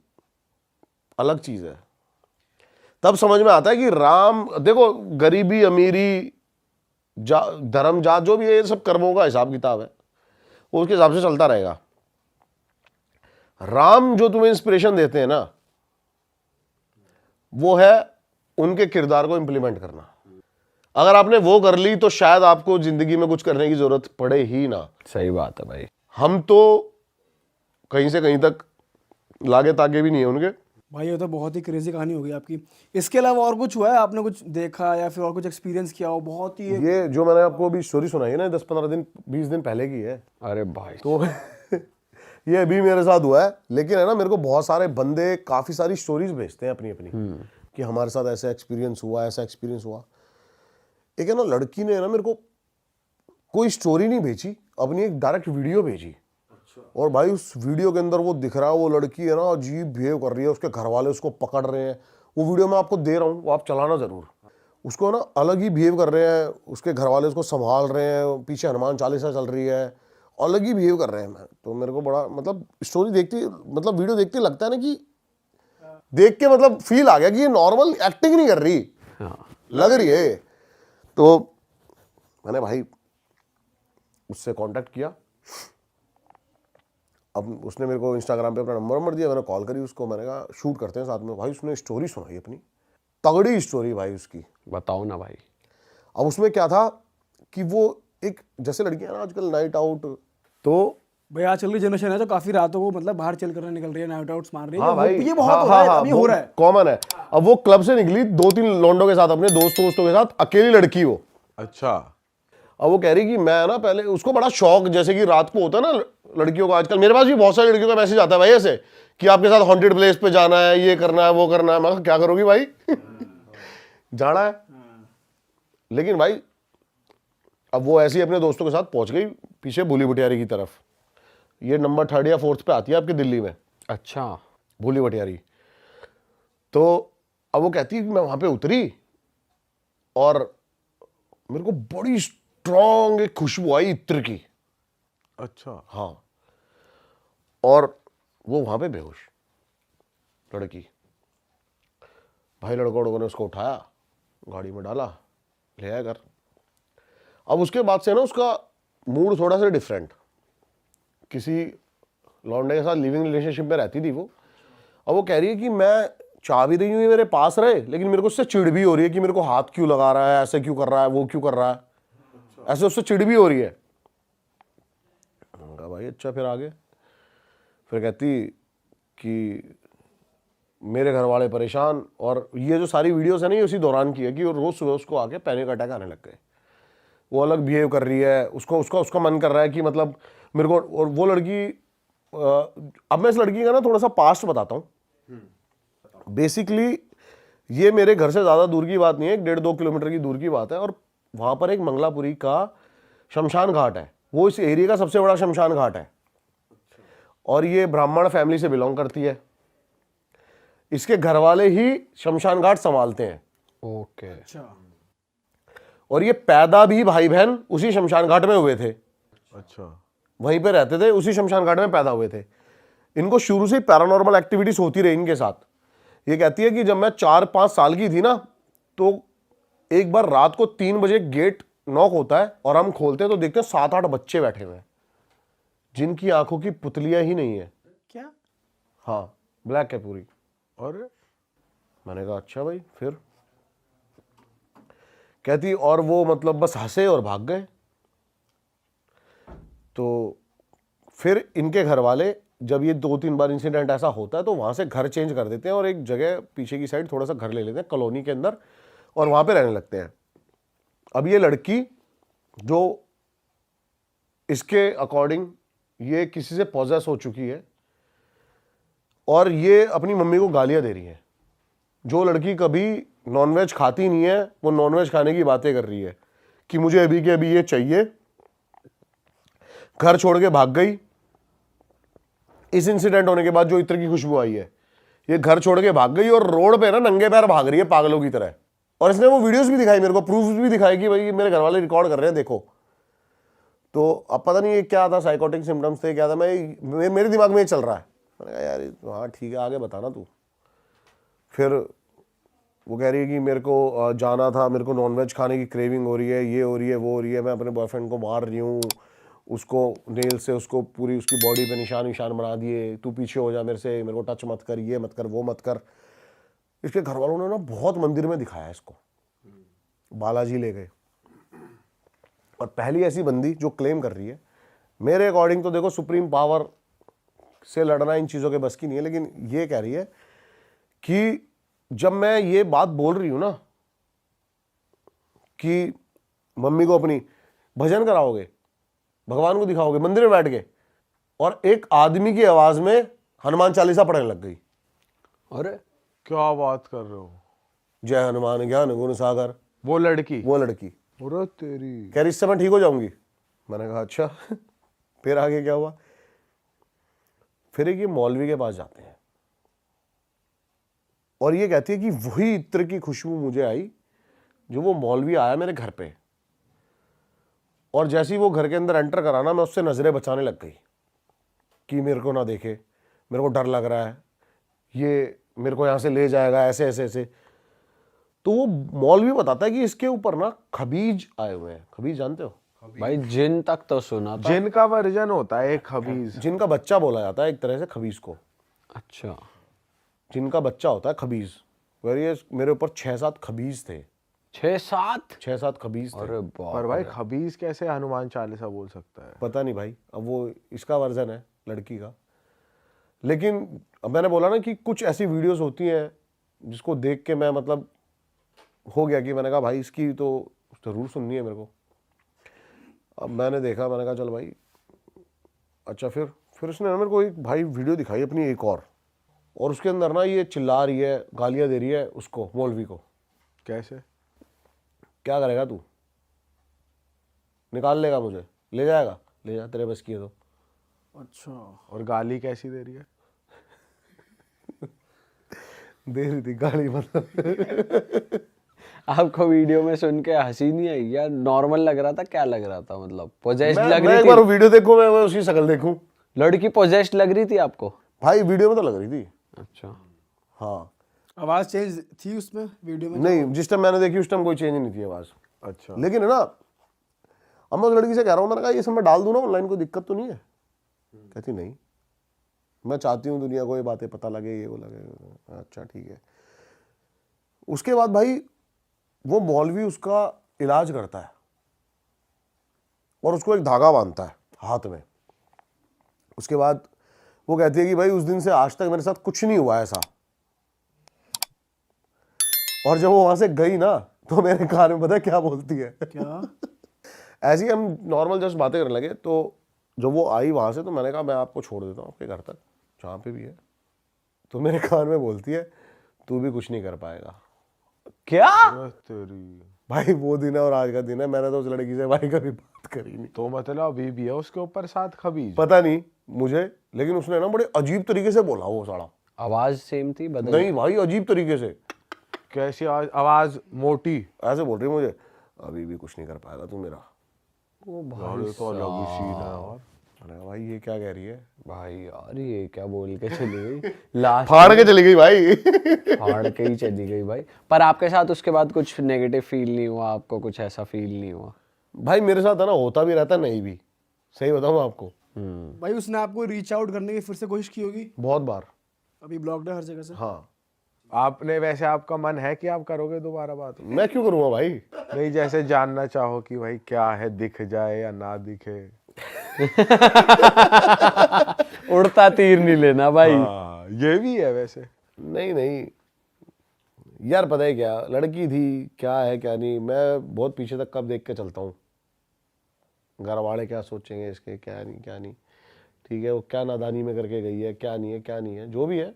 अलग चीज़ है। तब समझ में आता है कि राम, देखो गरीबी अमीरी धर्म जात जो भी है, ये सब कर्मों का हिसाब किताब है, वो उसके हिसाब से चलता रहेगा। राम जो तुम्हें इंस्पिरेशन देते हैं ना, वो है उनके किरदार को इंप्लीमेंट करना। अगर आपने वो कर ली तो शायद आपको जिंदगी में कुछ करने की जरूरत पड़े ही ना। सही बात है भाई। हम तो कहीं से कहीं तक लागे तागे भी नहीं है उनके। भाई ये तो बहुत ही क्रेजी कहानी हो गई आपकी। इसके अलावा और कुछ हुआ है, आपने कुछ देखा या फिर और कुछ एक्सपीरियंस किया हो? बहुत ही ये जो मैंने आपको अभी स्टोरी सुनाई है ना, 10-15 दिन 20 दिन पहले की है। अरे भाई, तो ये अभी मेरे साथ हुआ है। लेकिन है ना, मेरे को बहुत सारे बंदे काफ़ी सारी स्टोरीज भेजते हैं अपनी अपनी, कि हमारे साथ ऐसा एक्सपीरियंस हुआ, ऐसा एक्सपीरियंस हुआ। एक है ना लड़की ने ना मेरे को कोई स्टोरी नहीं भेजी, अपनी एक डायरेक्ट वीडियो भेजी। और भाई उस वीडियो के अंदर वो दिख रहा है, वो लड़की है ना अजीब बिहेव कर रही है, उसके घर वाले उसको पकड़ रहे हैं। वो वीडियो मैं आपको दे रहा हूँ, वो आप चलाना ज़रूर। उसको ना अलग ही बिहेव कर रहे हैं, उसके घर वाले उसको संभाल रहे हैं, पीछे हनुमान चालीसा चल रही है, अलग ही बिहेव कर रहे हैं। मैं तो मेरे को बड़ा मतलब स्टोरी देखती, मतलब वीडियो देखते लगता है ना कि देख के मतलब फील आ गया कि ये नॉर्मल एक्टिंग नहीं कर रही, लग रही है। तो मैंने भाई उससे कांटेक्ट किया। अब उसने मेरे को इंस्टाग्राम पे अपना नंबर दिया, मैंने कॉल करी उसको, मैंने कहा शूट करते हैं साथ में। भाई उसने स्टोरी सुनाई अपनी, तगड़ी स्टोरी भाई उसकी। बताओ ना भाई। अब उसमें क्या था कि वो एक, जैसे लड़कियां ना आजकल नाइट आउट, तो भाई आजकल की जनरेशन है जो काफी रातों को मतलब बाहर चल कर निकल रही है, नाइट आउट्स मार रही है। हाँ भाई, ये बहुत हो रहा है, अब ये हो रहा है, कॉमन है। अब वो क्लब से निकली 2-3 लौंडों के साथ, अपने दोस्तों के साथ, अकेली लड़की हो। अच्छा। अब वो कह रही कि मैं ना पहले, उसको बड़ा शौक, जैसे कि रात को होता है ना लड़कियों को, आजकल मेरे पास भी बहुत सारी लड़कियों का मैसेज आता है भाई ऐसे कि आपके साथ हॉन्टेड प्लेस पे जाना है, ये करना है, वो करना है। मैं कहा क्या करोगी भाई जाना है। लेकिन भाई अब वो ऐसे ही अपने दोस्तों के साथ पहुंच गई पीछे भूली भटियारी की तरफ। ये नंबर 3rd या 4th पे आती है आपकी दिल्ली में, अच्छा। भूली भटियारी। तो अब वो कहती है कि मैं वहां पे उतरी और मेरे को बड़ी स्ट्रॉन्ग एक खुशबू आई इत्र की। अच्छा। हाँ, और वो वहां पे बेहोश लड़की। भाई लड़कों ने उसको उठाया, गाड़ी में डाला, ले आया घर। अब उसके बाद से ना उसका मूड थोड़ा सा डिफरेंट, किसी लौंडे के साथ लिविंग रिलेशनशिप में रहती थी वो। अब वो कह रही है कि मैं चाह भी रही हूँ ये मेरे पास रहे, लेकिन मेरे को उससे चिढ़ भी हो रही है कि मेरे को हाथ क्यों लगा रहा है, ऐसे क्यों कर रहा है, वो क्यों कर रहा है, ऐसे उससे चिढ़ भी हो रही है। मैंने कहा भाई अच्छा, फिर आगे? फिर कहती कि मेरे घर वाले परेशान, और ये जो सारी वीडियोस है ना ये उसी दौरान की है कि रोज सुबह उसको आके पैनिक अटैक आने लग गए। वो अलग बिहेव कर रही है, उसको उसका मन कर रहा है कि मतलब मेरे को। और वो लड़की, अब मैं इस लड़की का ना थोड़ा सा पास्ट बताता हूँ। बेसिकली ये मेरे घर से ज़्यादा दूर की बात नहीं है, 1.5-2 किलोमीटर की दूर की बात है। और वहाँ पर एक मंगलापुरी का शमशान घाट है, वो इस एरिया का सबसे बड़ा शमशान घाट है। और ये ब्राह्मण फैमिली से बिलोंग करती है। इसके घर वाले ही शमशान घाट संभालते हैं। ओके। अच्छा। और ये पैदा भी भाई बहन उसी शमशान घाट में हुए थे, अच्छा। वहीं पे रहते थे, उसी शमशान घाट में पैदा हुए थे। इनको शुरू से पैरानॉर्मल एक्टिविटीज होती रही इनके साथ। ये कहती है कि जब मैं 4-5 साल की थी ना, तो एक बार रात को 3 बजे गेट नॉक होता है और हम खोलते हैं तो देखते हैं 7-8 बच्चे बैठे हुए हैं जिनकी आंखों की पुतलियां ही नहीं है। क्या? हाँ, ब्लैक है पूरी। और मैंने कहा अच्छा भाई। फिर कहती और वो मतलब बस हंसे और भाग गए। तो फिर इनके घर वाले जब ये 2-3 बार इंसिडेंट ऐसा होता है तो वहां से घर चेंज कर देते हैं और एक जगह पीछे की साइड थोड़ा सा घर ले लेते हैं कॉलोनी के अंदर, और वहां पे रहने लगते हैं। अब ये लड़की जो इसके अकॉर्डिंग ये किसी से पॉजेस हो चुकी है और ये अपनी मम्मी को गालियां दे रही है। जो लड़की कभी नॉनवेज खाती नहीं है वो नॉनवेज खाने की बातें कर रही है कि मुझे अभी के अभी ये चाहिए। घर छोड़ के भाग गई। इस इंसिडेंट होने के बाद जो इत्र की खुशबू आई है, ये घर छोड़ के भाग गई और रोड पे ना नंगे पैर भाग रही है पागलों की तरह। और इसने वो वीडियोस भी दिखाई मेरे को, प्रूफ भी दिखाई कि भाई मेरे घर वाले रिकॉर्ड कर रहे हैं, देखो। तो अब पता नहीं ये क्या था, साइकोटिक सिम्टम्स थे क्या था, मेरे दिमाग में ये चल रहा है। मैंने कहा यार हाँ ठीक है, आगे बताना तू। फिर वो कह रही है कि मेरे को जाना था, मेरे को नॉनवेज खाने की क्रेविंग हो रही है, ये हो रही है, वो हो रही है, मैं अपने बॉयफ्रेंड को मार रही हूँ, उसको नेल से उसको पूरी उसकी बॉडी पे निशान बना दिए, तू पीछे हो जा मेरे से, मेरे को टच मत कर, ये मत कर, वो मत कर। इसके घर वालों ने ना बहुत मंदिर में दिखाया इसको, बालाजी ले गए। और पहली ऐसी बंदी जो क्लेम कर रही है, मेरे अकॉर्डिंग तो देखो सुप्रीम पावर से लड़ना इन चीज़ों के बस की नहीं है, लेकिन ये कह रही है कि जब मैं ये बात बोल रही हूं ना कि मम्मी को अपनी भजन कराओगे, भगवान को दिखाओगे मंदिर में बैठ के, और एक आदमी की आवाज में हनुमान चालीसा पढ़ने लग गई। अरे क्या बात कर रहे हो? जय हनुमान ज्ञान गुण सागर। वो लड़की अरे तेरी कह रही इससे मैं ठीक हो जाऊंगी। मैंने कहा अच्छा। फिर आगे क्या हुआ? फिर एक ये मौलवी के पास जाते हैं और ये कहती है कि वही इत्र की खुशबू मुझे आई जो वो मौलवी आया मेरे घर पे, और जैसे ही वो घर के अंदर एंटर करा ना, मैं उससे नजरें बचाने लग गई कि मेरे को ना देखे, मेरे को डर लग रहा है, ये मेरे को यहां से ले जाएगा, ऐसे ऐसे ऐसे। तो वो मौलवी बताता है कि इसके ऊपर ना खबीज आए हुए हैं। खबीज जानते हो? भाई जिन तक तो सुना था। जिन का वर्जन होता है एक खबीज, जिनका बच्चा बोला जाता है एक तरह से खबीज को। अच्छा। जिनका बच्चा होता है खबीज। ये मेरे ऊपर 6-7 खबीज थे। 6-7 खबीज थे। अरे बाप पर भाई खबीज कैसे हनुमान चालीसा बोल सकता है? पता नहीं भाई, अब वो इसका वर्जन है लड़की का। लेकिन अब मैंने बोला ना कि कुछ ऐसी वीडियोस होती हैं जिसको देख के मैं मतलब हो गया कि मैंने कहा भाई इसकी तो जरूर सुननी है मेरे को। अब मैंने देखा, मैंने कहा चल भाई अच्छा। फिर उसने ना मेरे को एक भाई वीडियो दिखाई अपनी एक और उसके अंदर ना ये चिल्ला रही है, गालियां दे रही है उसको, मौलवी को। कैसे? क्या करेगा तू? निकाल लेगा मुझे, ले जाएगा, ले जा, तेरे बस की है तो। अच्छा। और गाली कैसी दे रही है? दे रही थी गाली मतलब। आपको वीडियो में सुन के हंसी नहीं आई या नॉर्मल लग रहा था? क्या लग रहा था? मतलब पोजेस्ड मैं लग एक रही बार थी? वीडियो देखूं, मैं उसकी शक्ल देखूं। लड़की पोजेस्ड लग रही थी आपको? भाई वीडियो में तो लग रही थी। अच्छा। हाँ, आवाज चेंज थी उसमें वीडियो में? नहीं, जिस टाइम मैंने देखी उस टाइम कोई चेंज नहीं थी आवाज। अच्छा। लेकिन है ना, अब मैं उस लड़की से कह रहा हूँ, मैंने कहा ये सब मैं डाल दूं ना ऑनलाइन, कोई दिक्कत तो नहीं है? कहती नहीं, मैं चाहती हूँ दुनिया को ये बातें पता लगे, ये वो लगे। अच्छा ठीक है। उसके बाद भाई वो मौलवी उसका इलाज करता है और उसको एक धागा बांधता है हाथ में। उसके बाद वो कहती है कि भाई उस दिन से आज तक मेरे साथ कुछ नहीं हुआ ऐसा। और जब वो वहां से गई ना तो मेरे कान में पता है क्या बोलती है? क्या? ऐसे ही हम नॉर्मल जस्ट बातें करने लगे, तो जब वो आई वहां से तो मैंने कहा मैं आपको छोड़ देता हूँ आपके घर तक जहाँ पे भी है। तो मेरे कान में बोलती है तू भी कुछ नहीं कर पाएगा। क्या? तेरी भाई वो दिन है और आज का दिन है, मैंने तो उस लड़की से भाई कभी बात करी नहीं। तो मतलब अभी भी है उसके ऊपर साथ खबीज? पता नहीं मुझे, लेकिन उसने ना बड़े अजीब तरीके से बोला वो साला। आवाज सेम थी, बदल? नहीं भाई, अजीब तरीके से। कैसी आवाज? मोटी? ऐसे बोल रही है मुझे, अभी भी कुछ नहीं कर पाएगा तू मेरा। ओ यार ये तो अलग ही सीन है यार। अरे भाई ये क्या कह रही है? भाई यार ये क्या बोल के चली गई? लास्ट फाड़ के चली गई भाई। फाड़ के ही चली गई भाई। पर आपके साथ उसके बाद कुछ नेगेटिव फील नहीं हुआ आपको? कुछ ऐसा फील नहीं हुआ? भाई मेरे साथ है ना, होता भी रहता नहीं भी, सही बताऊं आपको। भाई उसने आपको रीच आउट करने की फिर से कोशिश की होगी? बहुत बार। अभी ब्लॉक्ड है हर जगह से? हाँ। आपने वैसे आपका मन है कि आप करोगे दोबारा बात? मैं क्यों करूंगा भाई? नहीं, जैसे जानना चाहो कि भाई क्या है, दिख जाए या ना दिखे। उड़ता तीर नहीं लेना भाई। हाँ, ये भी है वैसे। नहीं नहीं यार, पता है क्या, लड़की थी, क्या है क्या नहीं, मैं बहुत पीछे तक कब देख के चलता हूँ। घर वाले क्या सोचेंगे इसके, क्या नहीं क्या नहीं, ठीक है, वो क्या नादानी में करके गई है, क्या नहीं है क्या नहीं है, जो भी है।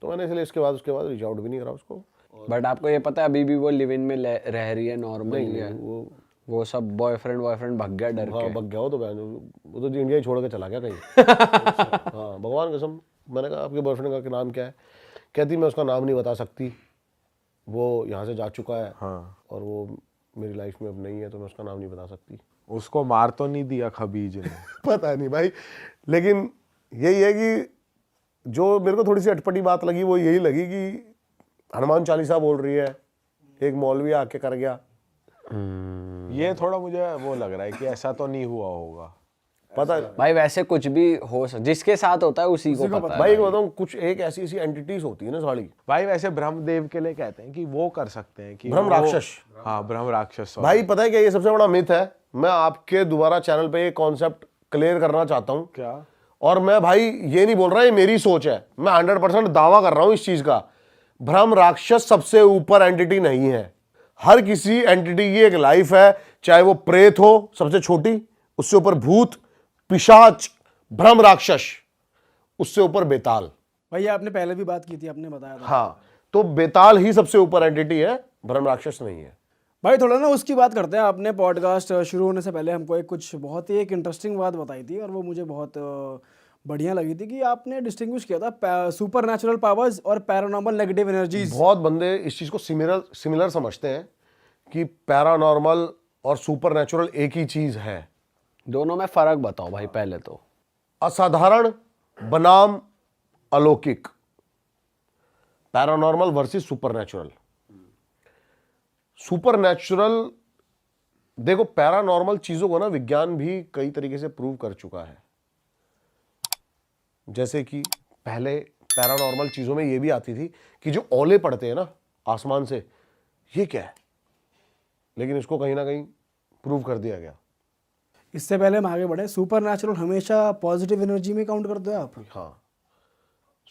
तो मैंने इसलिए उसके बाद रीच आउट भी नहीं करा उसको। बट आपको ये पता है अभी भी वो लिव इन में रह रही है नॉर्मल? नहीं है वो सब बॉयफ्रेंड भाग गया डर हाँ के? बग गया वो तो, वो तो इंडिया ही छोड़ के चला गया कहीं। हाँ भगवान कसम। मैंने कहा आपके बॉयफ्रेंड का नाम क्या है? कहती मैं उसका नाम नहीं बता सकती, वो यहाँ से जा चुका है। हाँ। और वो मेरी लाइफ में अब नहीं है, तो मैं उसका नाम नहीं बता सकती। उसको मार तो नहीं दिया खबीज ने? पता नहीं भाई, लेकिन यही है कि जो मेरे को थोड़ी सी अटपटी बात लगी वो यही लगी कि हनुमान चालीसा बोल रही है, एक मौलवी आके कर गया। ये थोड़ा मुझे वो लग रहा है कि ऐसा तो नहीं हुआ होगा। पता भाई वैसे कुछ भी हो जिसके साथ होता है उसी को पता है भाई, बताऊँ कुछ एक ऐसी ऐसी एंटिटीज होती है ना साड़ी। भाई वैसे ब्रह्मदेव के लिए कहते हैं कि वो कर सकते हैं कि ब्रह्म वो- राक्षस। हाँ, ब्रह्म राक्षस। भाई पता है क्या, ये सबसे बड़ा मिथ है। मैं आपके दोबारा चैनल पे ये कॉन्सेप्ट क्लियर करना चाहता हूँ। क्या? और मैं भाई ये नहीं बोल रहा, ये मेरी सोच है, मैं 100% दावा कर रहा हूं इस चीज का। ब्रह्म राक्षस सबसे ऊपर एंटिटी नहीं है। हर किसी एंटिटी की एक लाइफ है, चाहे वो प्रेत हो सबसे छोटी, उससे ऊपर भूत, पिशाच, ब्रह्म राक्षस, उससे ऊपर बेताल। भाई आपने पहले भी बात की थी, आपने बताया था। हाँ, तो बेताल ही सबसे ऊपर एंटिटी है, ब्रह्म राक्षस नहीं है। भाई थोड़ा ना उसकी बात करते हैं। आपने पॉडकास्ट शुरू होने से पहले हमको बहुत ही इंटरेस्टिंग बात बताई थी और वो मुझे बहुत बढ़िया लगी थी कि आपने डिस्टिंग्विश किया था सुपर नेचुरल पावर्स और पैरानॉर्मल नेगेटिव एनर्जीज। बहुत बंदे इस चीज को सिमिलर समझते हैं कि पैरानॉर्मल और सुपर नेचुरल एक ही चीज है। दोनों में फर्क बताओ भाई पहले तो। असाधारण बनाम अलौकिक, पैरानॉर्मल वर्सेस सुपरनैचुरल। सुपरनैचुरल, देखो पैरानॉर्मल चीजों को ना विज्ञान भी कई तरीके से प्रूव कर चुका है। जैसे कि पहले पैरानॉर्मल चीजों में ये भी आती थी कि जो ओले पड़ते हैं ना आसमान से, ये क्या है, लेकिन इसको कहीं ना कहीं प्रूव कर दिया गया। इससे पहले हम आगे बढ़े, सुपर नेचुरल हमेशा पॉजिटिव एनर्जी में काउंट करते हो आप? हाँ,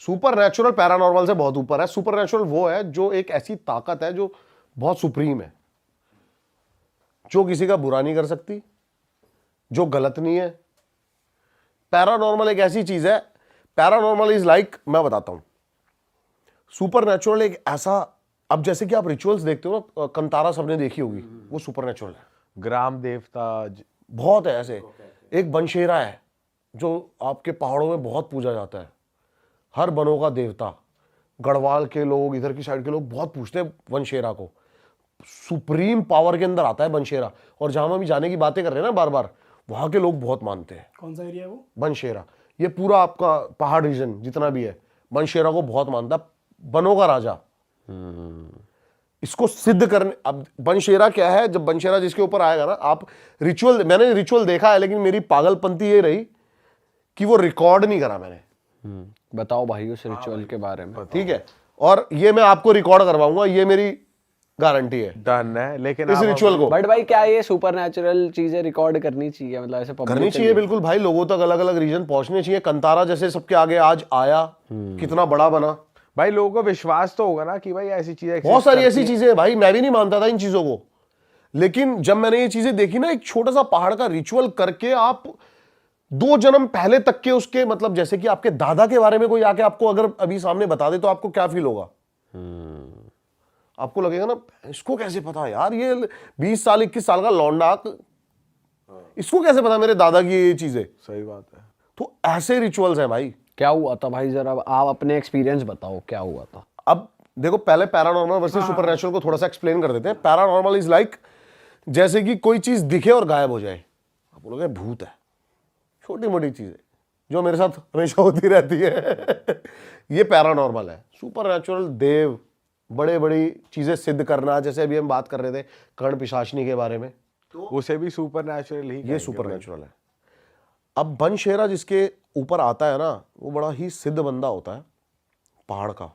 सुपर नेचुरल पैरानॉर्मल से बहुत ऊपर है। सुपर नेचुरल वो है जो एक ऐसी ताकत है जो बहुत सुप्रीम है, जो किसी का बुरा नहीं कर सकती, जो गलत नहीं है। पैरानॉर्मल एक ऐसी चीज है, पैरानॉर्मल इज लाइक, मैं बताता हूं, सुपर नेचुरल एक ऐसा, अब जैसे कि आप रिचुअल्स देखते हो ना, कंतारा सबने देखी होगी, वो सुपर नेचुरल है। ग्राम देवता बहुत है ऐसे। एक बनशेरा है जो आपके पहाड़ों में बहुत पूजा जाता है, हर बनों का देवता। गढ़वाल के लोग, इधर की साइड के लोग बहुत पूछते हैं बनशेरा को। सुप्रीम पावर के अंदर आता है बनशेरा, और जहां हम अभी जाने की बातें कर रहे हैं ना बार बार, वहां के लोग बहुत मानते हैं। कौन सा एरिया है वो? बनशेरा, ये पूरा आपका पहाड़ रीजन जितना भी है, बनशेरा को बहुत मानता है, बनों का राजा। इसको सिद्ध करने, अब बनशेरा क्या है, जब बनशेरा जिसके ऊपर आएगा ना, आप रिचुअल, मैंने रिचुअल देखा है, लेकिन मेरी पागलपंती ये रही कि वो रिकॉर्ड नहीं करा मैंने। बताओ भाई उस रिचुअल के बारे में। ठीक है, और ये मैं आपको रिकॉर्ड करवाऊंगा, ये मेरी गारंटी है डन है, लेकिन इस रिचुअल को। बट भाई क्या ये सुपर नेचुरल चीजें रिकॉर्ड करनी चाहिए, मतलब ऐसे public करनी चाहिए बिल्कुल भाई, लोगों तक अलग अलग रीजन पहुंचने चाहिए। कंतारा जैसे सबके आगे आज आया, कितना बड़ा बना। भाई लोगों को विश्वास तो होगा ना कि भाई ऐसी चीजें बहुत सारी ऐसी चीजें हैं भाई, मैं भी नहीं मानता था इन चीजों को, लेकिन जब मैंने ये चीजें देखी ना, एक छोटा सा पहाड़ का रिचुअल करके आप 2 जन्म पहले तक के उसके, मतलब जैसे कि आपके दादा के बारे में कोई आके आपको अगर अभी सामने बता दे तो आपको क्या फील होगा? आपको लगेगा ना, इसको कैसे पता यार, ये 20 साल 21 साल का लौंडा, इसको कैसे पता मेरे दादा की ये चीजें? सही बात है। तो ऐसे रिचुअल्स हैं भाई। क्या हुआ था भाई, जरा आप अपने एक्सपीरियंस बताओ क्या हुआ था। अब देखो, पहले पैरानॉर्मल वर्सेस सुपरनैचुरल को थोड़ा सा एक्सप्लेन कर देते हैं। पैरानॉर्मल इज लाइक जैसे कि कोई चीज दिखे और गायब हो जाए, आप बोलोगे भूत है, छोटी मोटी चीजें जो मेरे साथ हमेशा होती रहती है ये पैरानॉर्मल है। सुपरनैचुरल देव, बड़े बड़ी चीजें सिद्ध करना, जैसे अभी हम बात कर रहे थे कर्ण पिशाचनी के बारे में, उसे भी सुपर नेचुरल ही ये सुपरनैचुरल है। अब बनशेरा जिसके ऊपर आता है ना, वो बड़ा ही सिद्ध बंदा होता है पहाड़ का।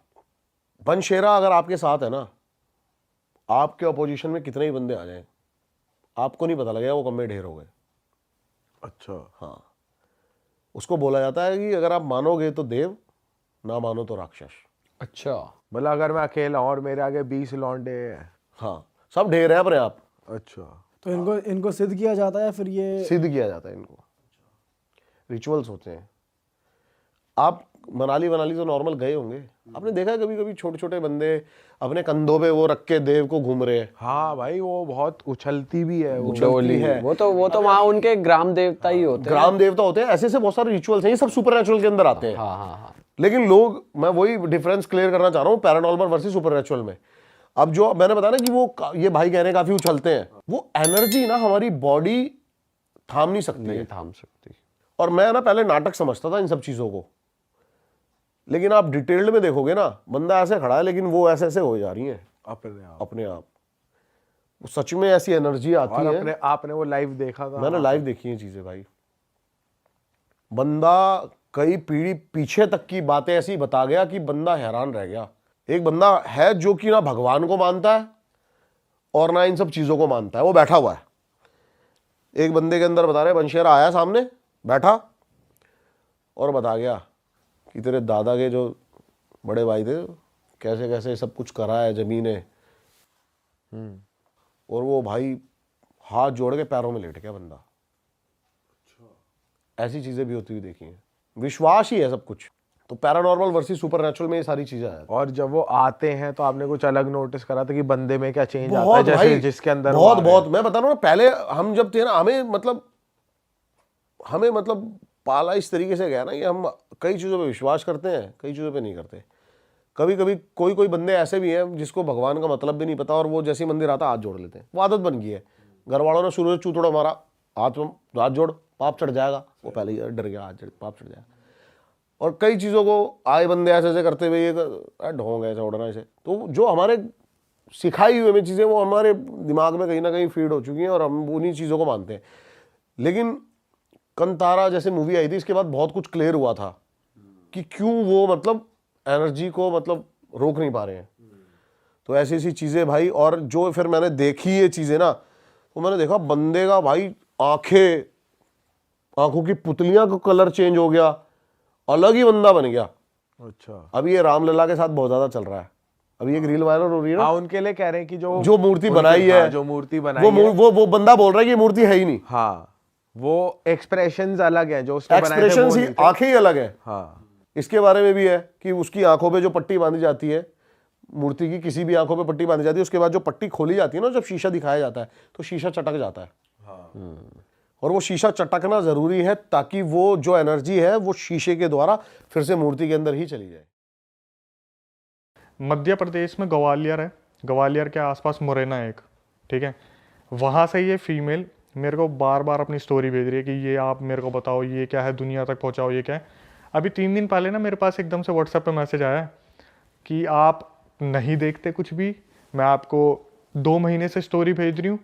बनशेरा अगर आपके साथ है ना, आपके अपोजिशन में कितने ही बंदे आ जाएं, आपको नहीं पता लगेगा वो कब में ढेर हो गए। अच्छा। हाँ, उसको बोला जाता है कि अगर आप मानोगे तो देव, ना मानो तो राक्षस। अच्छा, मतलब अगर मैं अकेला हूं और मेरे आगे 20 लौंडे हैं। हाँ, सब ढेर है अपने आप। अच्छा। तो इनको सिद्ध किया जाता है, फिर ये सिद्ध किया जाता है इनको, रिचुअल्स होते हैं। आप मनाली तो नॉर्मल गए होंगे, आपने देखा है कभी कभी छोटे छोटे बंदे अपने कंधों पे वो रख के देव को घूम रहे हैं। हाँ भाई, वो बहुत उछलती भी है वो। डोली है। वो तो वहाँ उनके ग्राम देवता ही होते हैं। ग्राम देवता होते हैं, ऐसे ऐसे बहुत सारे रिचुअल्स हैं, ये सब सुपरनैचुरल के अंदर आते हैं। हाँ हाँ हाँ। लेकिन लोग, मैं वही डिफरेंस क्लियर करना चाह रहा हूँ पैरानॉर्मल वर्सेस सुपरनैचुरल में। अब जो मैंने बताया ना कि वो ये भाई कह रहे हैं काफी उछलते हैं, वो एनर्जी ना हमारी बॉडी थाम नहीं सकती है। थाम सकती। और मैं ना पहले नाटक समझता था इन सब चीजों को, लेकिन आप डिटेल्ड में देखोगे ना, बंदा ऐसे खड़ा है लेकिन वो ऐसे ऐसे हो जा रही है अपने आप। वो सच में ऐसी एनर्जी आती है। आपने वो लाइव देखा था? मैंने लाइव देखी है चीजें भाई। बंदा कई पीढ़ी पीछे तक की बातें ऐसी बता गया कि बंदा हैरान रह गया। एक बंदा है जो कि ना भगवान को मानता है और ना इन सब चीजों को मानता है, वो बैठा हुआ है। एक बंदे के अंदर बता रहे, बनशेरा आया सामने, बैठा और बता गया कि तेरे दादा के जो बड़े भाई थे कैसे कैसे सब कुछ करा है जमीनें। और वो भाई हाथ जोड़ के पैरों में लेट गया बंदा। ऐसी चीजें भी होती हुई देखी हैं। विश्वास ही है सब कुछ। तो पैरानॉर्मल वर्सेस सुपरनैचुरल में ये सारी चीजें हैं। और जब वो आते हैं तो आपने कुछ अलग नोटिस करा था कि बंदे में क्या चेंज आता है, बहुत जैसे भाई, जिसके अंदर बहुत मैं बता रहा हूँ ना, पहले हम जब थे ना, हमें मतलब पाला इस तरीके से गया ना कि हम कई चीज़ों पे विश्वास करते हैं, कई चीज़ों पे नहीं करते। कभी कभी कोई बंदे ऐसे भी हैं जिसको भगवान का मतलब भी नहीं पता, और वो जैसे मंदिर आता हाथ जोड़ लेते हैं। वो आदत बन गई है। घर वालों ने शुरू से चूतड़ा मारा, हाथ जोड़, पाप चढ़ जाएगा। वो पहले ही डर गया, पाप चढ़ जाएगा। और कई चीज़ों को आए बंदे ऐसे ऐसे करते हुए, ये ढोंग ऐसे उड़ना ऐसे। तो जो हमारे सिखाई हुई में चीज़ें वो हमारे दिमाग में कहीं ना कहीं फीड हो चुकी हैं और हम उन्हीं चीज़ों को मानते हैं। लेकिन कंतारा जैसे मूवी आई थी, इसके बाद बहुत कुछ क्लियर हुआ था कि क्यों वो मतलब एनर्जी को मतलब रोक नहीं पा रहे हैं। तो ऐसी ऐसी चीज़ें भाई। और जो फिर मैंने देखी ये चीज़ें ना, तो मैंने देखा बंदे का भाई आंखों की पुतलियां का कलर चेंज हो गया, अलग ही बंदा बन गया। अच्छा। अभी ये रामलला के साथ बहुत ज्यादा चल रहा है। अभी एक रील वायरल हो रही है ना, उनके लिए कह रहे हैं कि जो मूर्ति बनाई है, जो मूर्ति बनाई वो बंदा बोल रहा है कि ये मूर्ति है ही नहीं। हाँ, वो एक्सप्रेशंस अलग है जो उसने बनाए थे, एक्सप्रेशंस ही, आंखें ही अलग है। हाँ, इसके बारे में भी है कि उसकी आंखों पे जो पट्टी बांधी जाती है, मूर्ति की किसी भी आंखों पे पट्टी बांधी जाती है, उसके बाद जो पट्टी खोली जाती है ना, जब शीशा दिखाया जाता है तो शीशा चटक जाता है। और वो शीशा चटकना जरूरी है ताकि वो जो एनर्जी है वो शीशे के द्वारा फिर से मूर्ति के अंदर ही चली जाए। मध्य प्रदेश में ग्वालियर है, ग्वालियर के आसपास मुरैना है एक, ठीक है। वहाँ से ये फीमेल मेरे को बार बार अपनी स्टोरी भेज रही है कि ये आप मेरे को बताओ ये क्या है, दुनिया तक पहुँचाओ ये क्या है। अभी 3 दिन पहले ना मेरे पास एकदम से व्हाट्सएप पे मैसेज आया कि आप नहीं देखते कुछ भी, मैं आपको 2 महीने से स्टोरी भेज रही हूँ।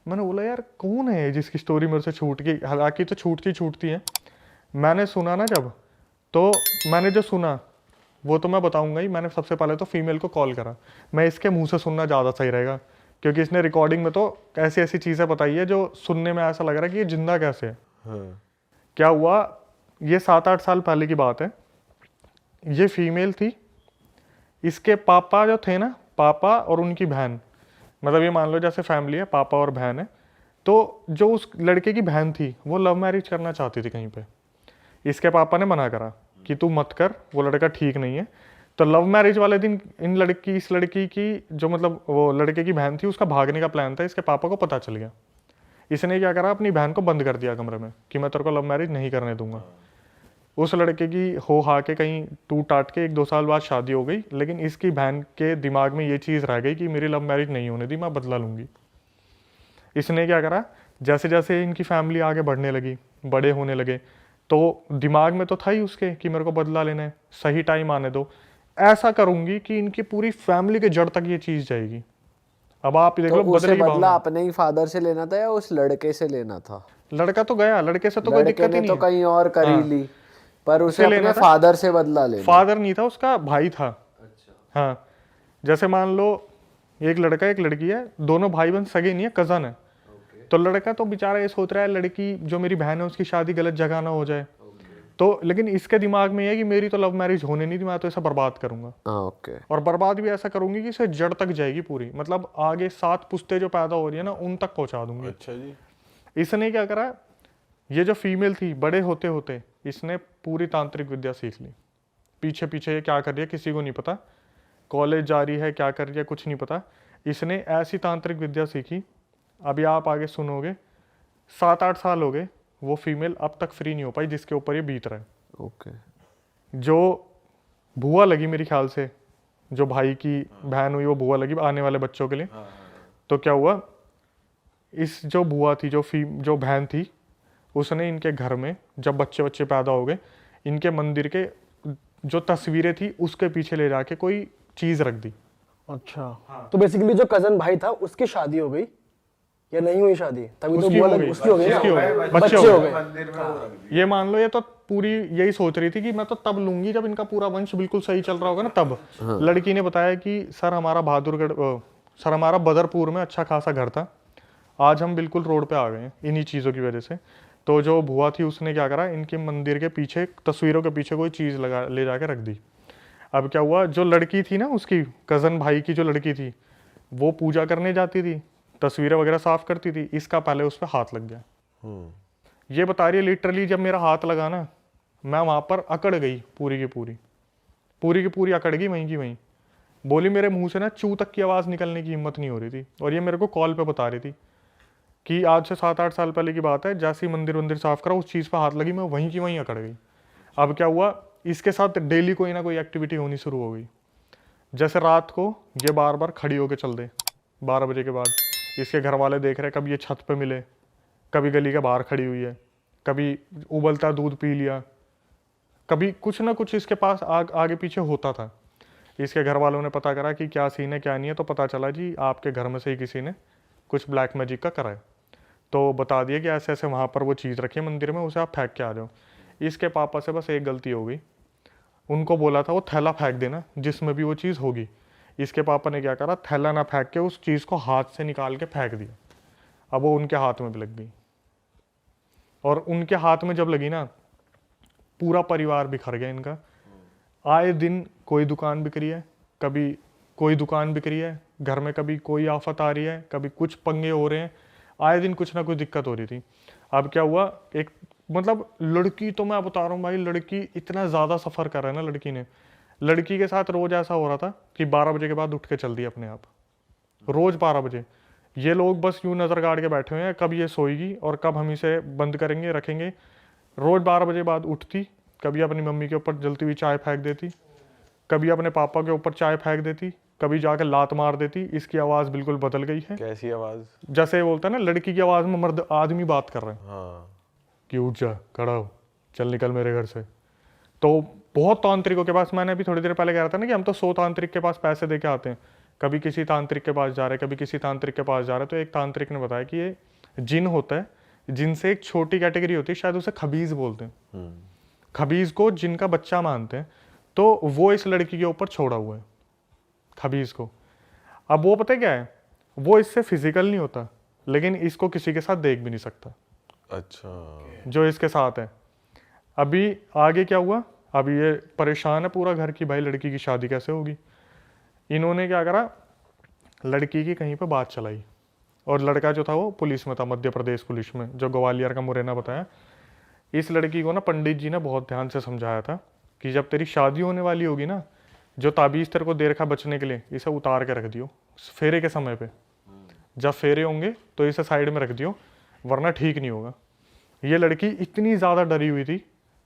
मैंने बोला यार कौन है जिसकी स्टोरी मेरे से छूट गई, हालांकि तो छूटती है। मैंने सुना ना जब, तो मैंने जो सुना वो तो मैं बताऊंगा ही। मैंने सबसे पहले तो फीमेल को कॉल करा, मैं इसके मुंह से सुनना ज़्यादा सही रहेगा, क्योंकि इसने रिकॉर्डिंग में तो ऐसी ऐसी चीज़ें बताई है जो सुनने में ऐसा लग रहा है कि ये जिंदा कैसे है। क्या हुआ, ये 7-8 साल पहले की बात है। ये फीमेल थी, इसके पापा जो थे ना, पापा और उनकी बहन, मतलब ये मान लो जैसे फैमिली है, पापा और बहन है, तो जो उस लड़के की बहन थी वो लव मैरिज करना चाहती थी कहीं पे। इसके पापा ने मना करा कि तू मत कर, वो लड़का ठीक नहीं है। तो लव मैरिज वाले दिन इस लड़की की जो मतलब वो लड़के की बहन थी, उसका भागने का प्लान था। इसके पापा को पता चल गया। इसने क्या करा, अपनी बहन को बंद कर दिया कमरे में कि मैं तेरे को लव मैरिज नहीं करने दूंगा। उस लड़के की हो हा के कहीं टूट टाट के 1-2 साल बाद शादी हो गई, लेकिन इसकी बहन के दिमाग में ये चीज़ रह गई कि मेरी लव मैरिज नहीं होने दी, मैं बदला लूंगी। इसने क्या करा, जैसे जैसे इनकी फैमिली आगे बढ़ने लगी, बड़े होने लगे, तो दिमाग में तो था ही उसके कि मेरे को बदला लेना है, सही टाइम आने दो, ऐसा करूंगी कि इनकी पूरी फैमिली के जड़ तक ये चीज़ जाएगी। अब आप देख तो लो उसे बदले की बदला भावना। अपने ही फादर से लेना था या उस लड़के से लेना था? लड़का तो गया, लड़के से तो कोई लड़के दिक्कत ही ने नहीं तो है। कहीं और कर ही हाँ। ली, पर उसे उसे लेना अपने था। फादर से बदला लेना। फादर नहीं था, उसका भाई था। हाँ, जैसे मान लो एक लड़का एक लड़की है, दोनों भाई बहन सगे नहीं है, कजन है। तो लड़का तो बेचारा ये सोच रहा है लड़की जो मेरी बहन है उसकी शादी गलत जगह ना हो जाए। तो लेकिन इसके दिमाग में ये है कि मेरी तो लव मैरिज होने नहीं थी, मैं तो इसे बर्बाद करूंगा। ओके। और बर्बाद भी ऐसा करूंगी कि इसे जड़ तक जाएगी पूरी, मतलब आगे 7 पुश्ते जो पैदा हो रही है ना, उन तक पहुंचा दूंगी। अच्छा जी। इसने क्या करा, ये जो फीमेल थी, बड़े होते होते इसने पूरी तांत्रिक विद्या सीख ली। पीछे पीछे ये क्या कर रही है किसी को नहीं पता, कॉलेज जा रही है, क्या कर रही है कुछ नहीं पता। इसने ऐसी तांत्रिक विद्या सीखी, अभी आप आगे सुनोगे, 7-8 साल हो गए, वो फीमेल अब तक फ्री नहीं हो पाई जिसके ऊपर ये बीत रहा है। ओके। जो बुआ लगी मेरे ख्याल से, जो भाई की बहन हुई वो बुआ लगी आने वाले बच्चों के लिए। तो क्या हुआ, इस जो बुआ थी, जो बहन थी, उसने इनके घर में जब बच्चे पैदा हो गए, इनके मंदिर के जो तस्वीरें थी उसके पीछे ले जाके कोई चीज रख दी। अच्छा, तो बेसिकली जो कजन भाई था उसकी शादी हो गई या नहीं हुई शादी? तभी तो उसकी बुआ हो लगी, गई, उसकी हो गई ना? उसकी हो गई, बच्चे हो गए। ये मान लो ये तो पूरी यही सोच रही थी कि मैं तो तब लूंगी जब इनका पूरा वंश बिल्कुल सही चल रहा होगा ना तब। लड़की ने बताया कि सर हमारा बदरपुर में अच्छा खासा घर था, आज हम बिल्कुल रोड पे आ गए हैं इन्हीं चीज़ों की वजह से। तो जो बुआ थी उसने क्या करा, इनके मंदिर के पीछे तस्वीरों के पीछे कोई चीज़ ले जाके रख दी। अब क्या हुआ, जो लड़की थी ना, उसकी कज़न भाई की जो लड़की थी, वो पूजा करने जाती थी, तस्वीरें वगैरह साफ करती थी, इसका पहले उस पर हाथ लग गया। ये बता रही है लिटरली जब मेरा हाथ लगा ना, मैं वहाँ पर अकड़ गई, पूरी की पूरी अकड़ गई वहीं की वहीं। बोली मेरे मुंह से ना चू तक की आवाज़ निकलने की हिम्मत नहीं हो रही थी। और ये मेरे को कॉल पे बता रही थी कि आज से 7-8 साल पहले की बात है, जैसे ही मंदिर साफ करा उस चीज़ पर हाथ लगी, मैं वहीं की वहीं अकड़ गई। अब क्या हुआ, इसके साथ डेली कोई ना कोई एक्टिविटी होनी शुरू हो गई। जैसे रात को ये बार बार खड़ी होकर चल दे 12 बजे के बाद, इसके घर वाले देख रहे, कभी ये छत पे मिले, कभी गली के बाहर खड़ी हुई है, कभी उबलता दूध पी लिया, कभी कुछ ना कुछ इसके पास आगे पीछे होता था। इसके घर वालों ने पता करा कि क्या सीन है क्या नहीं है, तो पता चला जी आपके घर में से ही किसी ने कुछ ब्लैक मैजिक का करा है। तो बता दिया कि ऐसे ऐसे वहाँ पर वो चीज़ रखी है मंदिर में, उसे आप फेंक के आ जाओ। इसके पापा से बस एक गलती हो गई, उनको बोला था वो थैला फेंक देना जिसमें भी वो चीज़ होगी। इसके पापा ने क्या करा, थैला ना फेंक के उस चीज़ को हाथ से निकाल के फेंक दिया। अब वो उनके हाथ में भी लग गई, और उनके हाथ में जब लगी ना, पूरा परिवार बिखर गया इनका। आए दिन कोई दुकान बिक रही है, कभी कोई दुकान बिक रही है घर में, कभी कोई आफत आ रही है, कभी कुछ पंगे हो रहे हैं, आए दिन कुछ ना कुछ दिक्कत हो रही थी। अब क्या हुआ, एक मतलब लड़की तो मैं बता रहा हूँ भाई, लड़की इतना ज़्यादा सफ़र कर रहा है ना लड़की ने। लड़की के साथ रोज़ ऐसा हो रहा था कि 12 बजे के बाद उठ के चल दी अपने आप, रोज़ 12 बजे। ये लोग बस यूँ नज़र गाड़ के बैठे हुए हैं कब ये सोएगी और कब हम इसे बंद करेंगे रखेंगे। रोज़ 12 बजे बाद उठती, कभी अपनी मम्मी के ऊपर जलती हुई चाय फेंक देती, कभी अपने पापा के ऊपर चाय फेंक देती, कभी जाकर लात मार देती। इसकी आवाज़ बिल्कुल बदल गई है। कैसी आवाज़? जैसे बोलता है ना लड़की की आवाज़ में मर्द आदमी बात कर रहे हैं। हाँ। कि उठ जा, खड़ा हो, चल निकल मेरे घर से। तो बहुत तांत्रिकों के पास, मैंने अभी थोड़ी देर पहले कह रहा था ना कि हम तो 100 तांत्रिक के पास पैसे दे के आते हैं, कभी किसी तांत्रिक के पास जा रहे, कभी किसी तांत्रिक के पास जा रहे। तो एक तांत्रिक ने बताया कि ये जिन होता है, जिनसे एक छोटी कैटेगरी होती है, शायद उसे खबीज बोलते हैं, खबीज को जिनका बच्चा मानते हैं, तो वो इस लड़की के ऊपर छोड़ा हुआ है, खबीज को। अब वो पता है क्या है, वो इससे फिजिकल नहीं होता, लेकिन इसको किसी के साथ देख भी नहीं सकता, अच्छा, जो इसके साथ है। अभी आगे क्या हुआ, अभी ये परेशान है पूरा घर की, भाई लड़की की शादी कैसे होगी। इन्होंने क्या करा, लड़की की कहीं पे बात चलाई, और लड़का जो था वो पुलिस में था, मध्य प्रदेश पुलिस में, जो ग्वालियर का मुरैना बताया। इस लड़की को ना पंडित जी ने बहुत ध्यान से समझाया था कि जब तेरी शादी होने वाली होगी ना, जो ताबीज़ तेरे को दे रखा बचने के लिए, इसे उतार के रख दियो फेरे के समय पे। जब फेरे होंगे तो इसे साइड में रख दियो, वरना ठीक नहीं होगा। ये लड़की इतनी ज़्यादा डरी हुई थी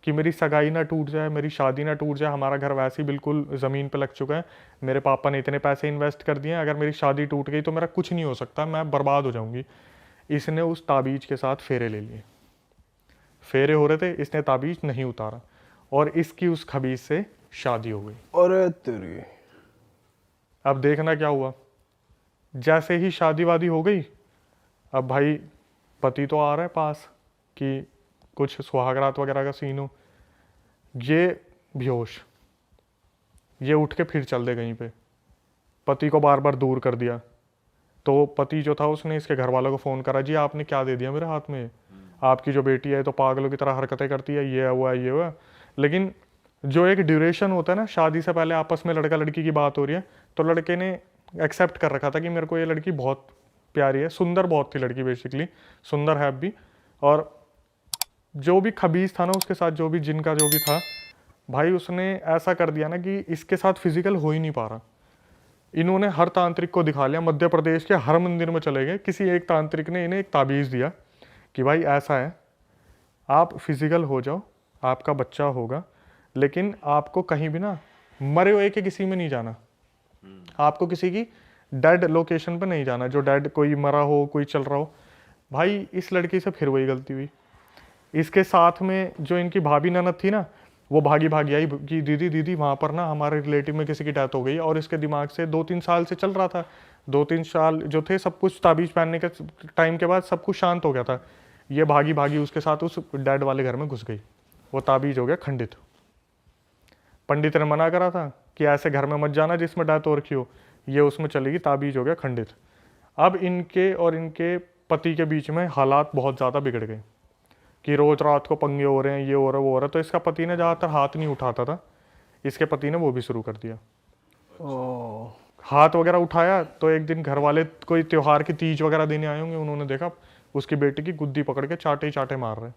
कि मेरी सगाई ना टूट जाए, मेरी शादी ना टूट जाए, हमारा घर वैसे ही बिल्कुल ज़मीन पे लग चुका है, मेरे पापा ने इतने पैसे इन्वेस्ट कर दिए हैं, अगर मेरी शादी टूट गई तो मेरा कुछ नहीं हो सकता, मैं बर्बाद हो जाऊंगी। इसने उस ताबीज़ के साथ फेरे ले लिए, फेरे हो रहे थे, इसने ताबीज़ नहीं उतारा, और इसकी उस खबीज से शादी हो गई। और तेरी अब देखना क्या हुआ, जैसे ही शादी वादी हो गई, अब भाई पति तो आ रहा है पास कि कुछ सुहागरात वगैरह का सीन हो, ये बेहोश, ये उठ के फिर चल दे कहीं पे, पति को बार बार दूर कर दिया। तो पति जो था उसने इसके घर वालों को फ़ोन करा, जी आपने क्या दे दिया मेरे हाथ में, आपकी जो बेटी है तो पागलों की तरह हरकतें करती है, ये हुआ ये हुआ। लेकिन जो एक ड्यूरेशन होता है ना, शादी से पहले आपस में लड़का लड़की की बात हो रही है, तो लड़के ने एक्सेप्ट कर रखा था कि मेरे को ये लड़की बहुत प्यारी है, सुंदर बहुत थी लड़की, बेसिकली सुंदर है भी। और जो भी खबीज था ना उसके साथ, जो भी जिनका जो भी था भाई, उसने ऐसा कर दिया ना कि इसके साथ फिजिकल हो ही नहीं पा रहा। इन्होंने हर तांत्रिक को दिखा लिया, मध्य प्रदेश के हर मंदिर में चले गए, किसी एक तांत्रिक ने इन्हें एक ताबीज़ दिया कि भाई ऐसा है, आप फिजिकल हो जाओ, आपका बच्चा होगा, लेकिन आपको कहीं भी ना मरे हुए के किसी में नहीं जाना, आपको किसी की डेड लोकेशन पे नहीं जाना, जो डेड कोई मरा हो, कोई चल रहा हो। भाई इस लड़की से फिर वही गलती हुई। इसके साथ में जो इनकी भाभी ननद थी ना, वो भागी भागी आई कि दीदी दीदी वहाँ पर ना हमारे रिलेटिव में किसी की डेथ हो गई, और इसके दिमाग से 2-3 साल से चल रहा था, 2-3 साल जो थे सब कुछ ताबीज़ पहनने के टाइम के बाद सब कुछ शांत हो गया था। ये भागी भागी उसके साथ उस डैड वाले घर में घुस गई, वो ताबीज़ हो गया खंडित। पंडित ने मना करा था कि ऐसे घर में मत जाना जिसमें डेथ हो रखी हो, ये उसमें चलेगी, ताबीज़ हो गया खंडित। अब इनके और इनके पति के बीच में हालात बहुत ज़्यादा बिगड़ गए कि रोज़ रात को पंगे हो रहे हैं, ये हो रहा है वो हो रहा है। तो इसका पति ने ज़्यादातर हाथ नहीं उठाता था, इसके पति ने वो भी शुरू कर दिया। हाथ वगैरह उठाया तो एक दिन घर वाले कोई त्योहार की तीज वगैरह देने आए होंगे, उन्होंने देखा उसकी बेटी की गुद्दी पकड़ के चाटे ही चाटे मार रहे,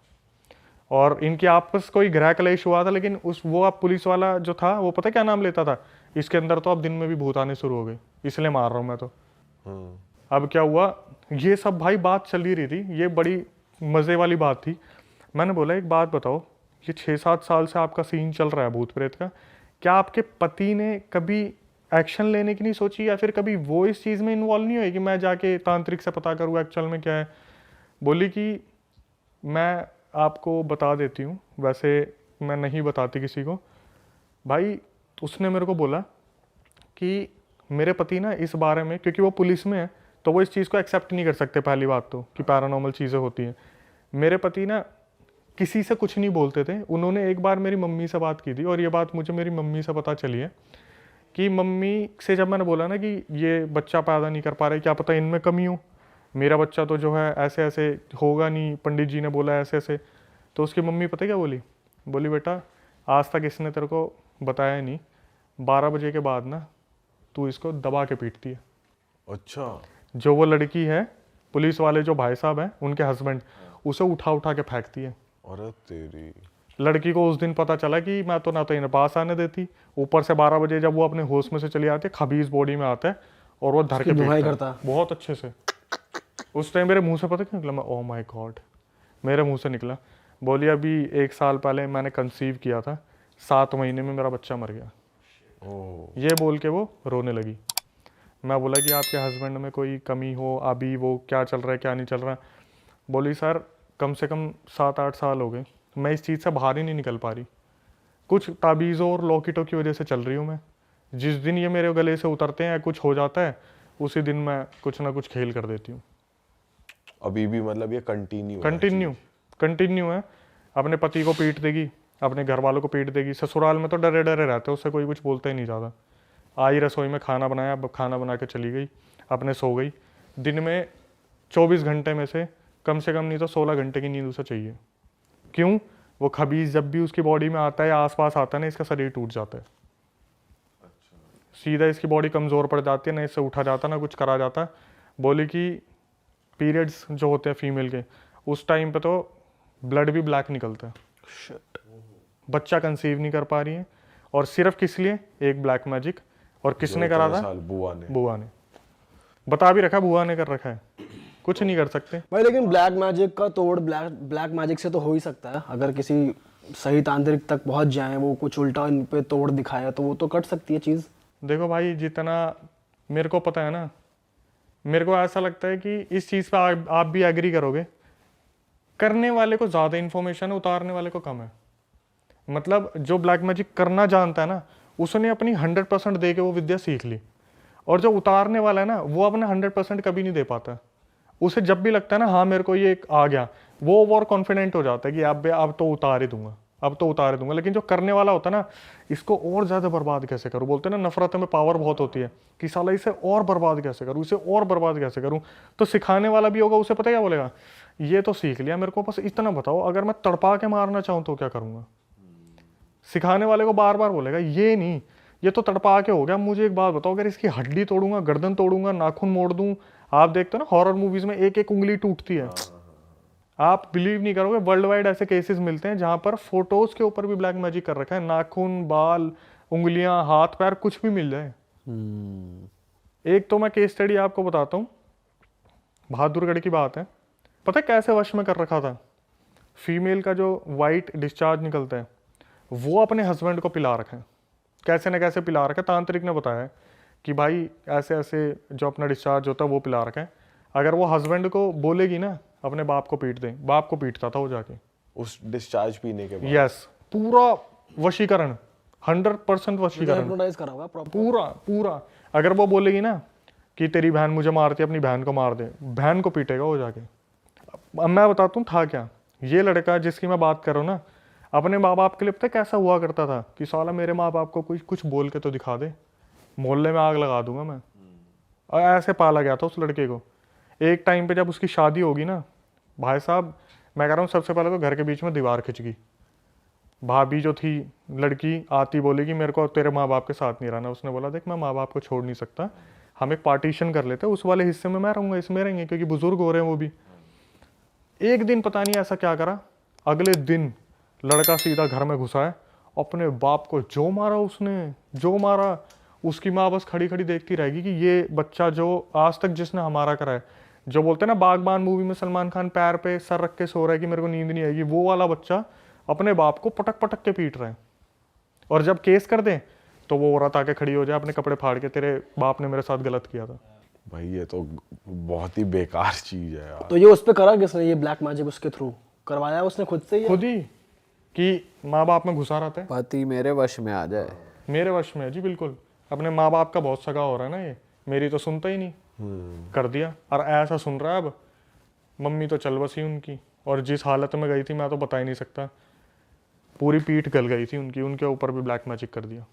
और इनकी आपस कोई गृह क्लेश हुआ था। लेकिन वो आप पुलिस वाला जो था वो पता क्या नाम लेता था, इसके अंदर तो अब दिन में भी भूत आने शुरू हो गए, इसलिए मार रहा हूँ मैं तो। अब क्या हुआ, ये सब भाई बात चल ही रही थी, ये बड़ी मज़े वाली बात थी। मैंने बोला एक बात बताओ, ये 6-7 साल से आपका सीन चल रहा है भूत प्रेत का, क्या आपके पति ने कभी एक्शन लेने की नहीं सोची, या फिर कभी वो इस चीज़ में इन्वॉल्व नहीं हुए कि मैं जाके तांत्रिक से पता करूँ एक्चुअल में क्या है। बोली कि मैं आपको बता देती हूँ, वैसे मैं नहीं बताती किसी को। भाई उसने मेरे को बोला कि मेरे पति ना इस बारे में, क्योंकि वो पुलिस में है तो वो इस चीज़ को एक्सेप्ट नहीं कर सकते, पहली बात तो कि पैरानॉर्मल चीज़ें होती हैं। मेरे पति ना किसी से कुछ नहीं बोलते थे। उन्होंने एक बार मेरी मम्मी से बात की थी, और ये बात मुझे मेरी मम्मी से पता चली है कि मम्मी से जब मैंने बोला ना कि ये बच्चा पैदा नहीं कर पा रहे, क्या पता इनमें कमी हो, मेरा बच्चा तो जो है ऐसे ऐसे होगा नहीं, पंडित जी ने बोला ऐसे ऐसे। तो उसकी मम्मी पता क्या बोली, बोली बेटा आज तक इसने तेरे को बताया नहीं, 12 बजे के बाद ना तू इसको दबा के पीटती है। अच्छा, जो वो लड़की है, पुलिस वाले जो भाई साहब हैं उनके हस्बैंड, उसे उठा उठा के फेंकती है। अरे तेरी, लड़की को उस दिन पता चला कि मैं तो ना तो इन्हें पास आने देती, ऊपर से 12 बजे जब वो अपने होश में से चली आती है, खबीज बॉडी में आता है और वो धर के पीटता है बहुत अच्छे से। उस टाइम मेरे मुंह से पता क्या निकला, मैं ओह माय गॉड, मेरे मुंह से निकला, बोली अभी 1 साल पहले मैंने कंसीव किया था, 7 महीने में मेरा बच्चा मर गया। ये बोल के वो रोने लगी। मैं बोला कि आपके हस्बैंड में कोई कमी हो, अभी वो क्या चल रहा है क्या नहीं चल रहा है। बोली सर कम से कम 7-8 साल हो गए, मैं इस चीज़ से बाहर ही नहीं निकल पा रही, कुछ ताबीज़ों और लॉकेटों की वजह से चल रही हूँ मैं। जिस दिन ये मेरे गले से उतरते हैं, कुछ हो जाता है, उसी दिन मैं कुछ ना कुछ खेल कर देती हूँ। अभी भी मतलब ये कंटिन्यू है। अपने पति को पीट देगी, अपने घर वालों को पीट देगी। ससुराल में तो डरे डरे रहते, उससे कोई कुछ बोलता ही नहीं ज़्यादा। आई रसोई में खाना बनाया, अब खाना बना के चली गई, अपने सो गई। दिन में 24 घंटे में से कम नहीं तो 16 घंटे की नींद उसे चाहिए। क्यों? वो खबीज जब भी उसकी बॉडी में आता है या आसपास आता है ना, इसका शरीर टूट जाता है। सीधा इसकी बॉडी कमज़ोर पड़ जाती है, ना इससे उठा जाता ना कुछ करा जाता। बोली कि पीरियड्स जो होते हैं फीमेल के, उस टाइम पे तो ब्लड भी ब्लैक निकलता है। बच्चा कंसीव नहीं कर पा रही है, और सिर्फ किस लिए? एक ब्लैक मैजिक। और किसने करा था? बुआ ने बता भी रखा, बुआ ने कर रखा है, कुछ नहीं कर सकते भाई। लेकिन ब्लैक मैजिक का तोड़ ब्लैक मैजिक से तो हो ही सकता है। अगर किसी सही तांत्रिक तक पहुंच जाए, वो कुछ उल्टा इन पे तोड़ दिखाया, तो वो तो कट सकती है चीज़। देखो भाई, जितना मेरे को पता है ना, मेरे को ऐसा लगता है कि इस चीज़ पे आप भी एग्री करोगे, करने वाले को ज़्यादा इन्फॉर्मेशन है, उतारने वाले को कम है। मतलब जो ब्लैक मैजिक करना जानता है ना, उसने अपनी 100% दे के वो विद्या सीख ली। और जो उतारने वाला है ना, वो अपना 100% कभी नहीं दे पाता। उसे जब भी लगता है ना, हाँ मेरे को ये आ गया, वो ओवर कॉन्फिडेंट हो जाता है कि अब तो उतार ही दूंगा, अब तो उतार ही दूंगा। लेकिन जो करने वाला होता है ना, इसको और ज़्यादा बर्बाद कैसे करूँ, बोलते हैं ना नफरत में पावर बहुत होती है, कि साला इसे और बर्बाद कैसे करूँ, इसे और बर्बाद कैसे करूँ। तो सिखाने वाला भी होगा, उसे पता क्या बोलेगा, ये तो सीख लिया, मेरे को बस इतना बताओ, अगर मैं तड़पा के मारना चाहूँ तो क्या करूँगा। सिखाने वाले को बार बार बोलेगा, ये नहीं, ये तो तड़पा के हो गया, मुझे एक बात बताओ, अगर इसकी हड्डी तोड़ूंगा, गर्दन तोड़ूंगा, नाखून मोड़ दूं। आप देखते हो ना हॉरर मूवीज में एक एक उंगली टूटती है। आप बिलीव नहीं करोगे, वर्ल्ड वाइड ऐसे केसेस मिलते हैं जहां पर फोटोज के ऊपर भी ब्लैक मैजिक कर रखा है, नाखून, बाल, उंगलियां, हाथ पैर, कुछ भी मिल जाए। एक तो मैं केस स्टडी आपको बताता हूँ, बहादुरगढ़ की बात है। पता है कैसे वश में कर रखा था? फीमेल का जो वाइट डिस्चार्ज निकलता है, वो अपने हस्बैंड को पिला रखा है, कैसे न कैसे पिला रखा है। तांत्रिक ने बताया है कि भाई ऐसे ऐसे जो अपना डिस्चार्ज होता है वो पिला रखा है। अगर वो हस्बैंड को बोलेगी ना, अपने बाप को पीट दे, बाप को पीटता था वो जाके उस डिस्चार्ज पीने के बाद। यस, पूरा वशीकरण, 100% वशीकरण, हिप्नोटाइज करा होगा प्रॉपर। पूरा। अगर वो बोलेगी ना कि तेरी बहन मुझे मारती है, अपनी बहन को मार दे, बहन को पीटेगा वो जाके। अब मैं बताता हूँ था क्या। ये लड़का जिसकी मैं बात कर रहा हूँ ना, अपने माँ बाप के लिए पता कैसा हुआ करता था कि साला मेरे माँ बाप को कुछ बोल के तो दिखा दे, मोहल्ले में आग लगा दूंगा मैं। और ऐसे पाला गया था उस लड़के को। एक टाइम पे जब उसकी शादी होगी ना, भाई साहब मैं कह रहा हूँ, सबसे पहले तो घर के बीच में दीवार खिंच गई। भाभी जो थी लड़की आती, बोलेगी मेरे को तेरे माँ बाप के साथ नहीं रहना। उसने बोला देख मैं माँ बाप को छोड़ नहीं सकता, हम एक पार्टीशन कर लेते हैं, उस वाले हिस्से में मैं रहूँगा, इसमें रहेंगे, क्योंकि बुजुर्ग हो रहे हैं वो भी। एक दिन पता नहीं ऐसा क्या करा, अगले दिन लड़का सीधा घर में घुसा है, अपने बाप को जो मारा उसने, जो मारा। उसकी माँ बस खड़ी खड़ी देखती रहेगी कि ये बच्चा जो आज तक जिसने हमारा करा है, जो बोलते हैं ना बागबान मूवी में सलमान खान पैर पे सर रख के सो रहा है कि मेरे को नींद नहीं आएगी, वो वाला बच्चा अपने बाप को पटक पटक के पीट रहा है। और जब केस कर दे तो वो औरत आके खड़ी हो जाए अपने कपड़े फाड़ के, तेरे बाप ने मेरे साथ गलत किया था। भाई ये तो बहुत ही बेकार चीज है यार। तो ये उस पे करा किसने, ये ब्लैक मैजिक उसके थ्रू करवाया उसने खुद से? खुद ही, कि माँ बाप में घुसा रहता है। पति मेरे वश में आ जाए। मेरे वश में है जी, बिल्कुल। अपने माँ बाप का बहुत सगा हो रहा है ना ये, मेरी तो सुनता ही नहीं, कर दिया। और ऐसा सुन रहा है अब, मम्मी तो चल बसी उनकी, और जिस हालत में गई थी मैं तो बता ही नहीं सकता, पूरी पीठ गल गई थी उनकी, उनके ऊपर भी ब्लैक मैजिक कर दिया।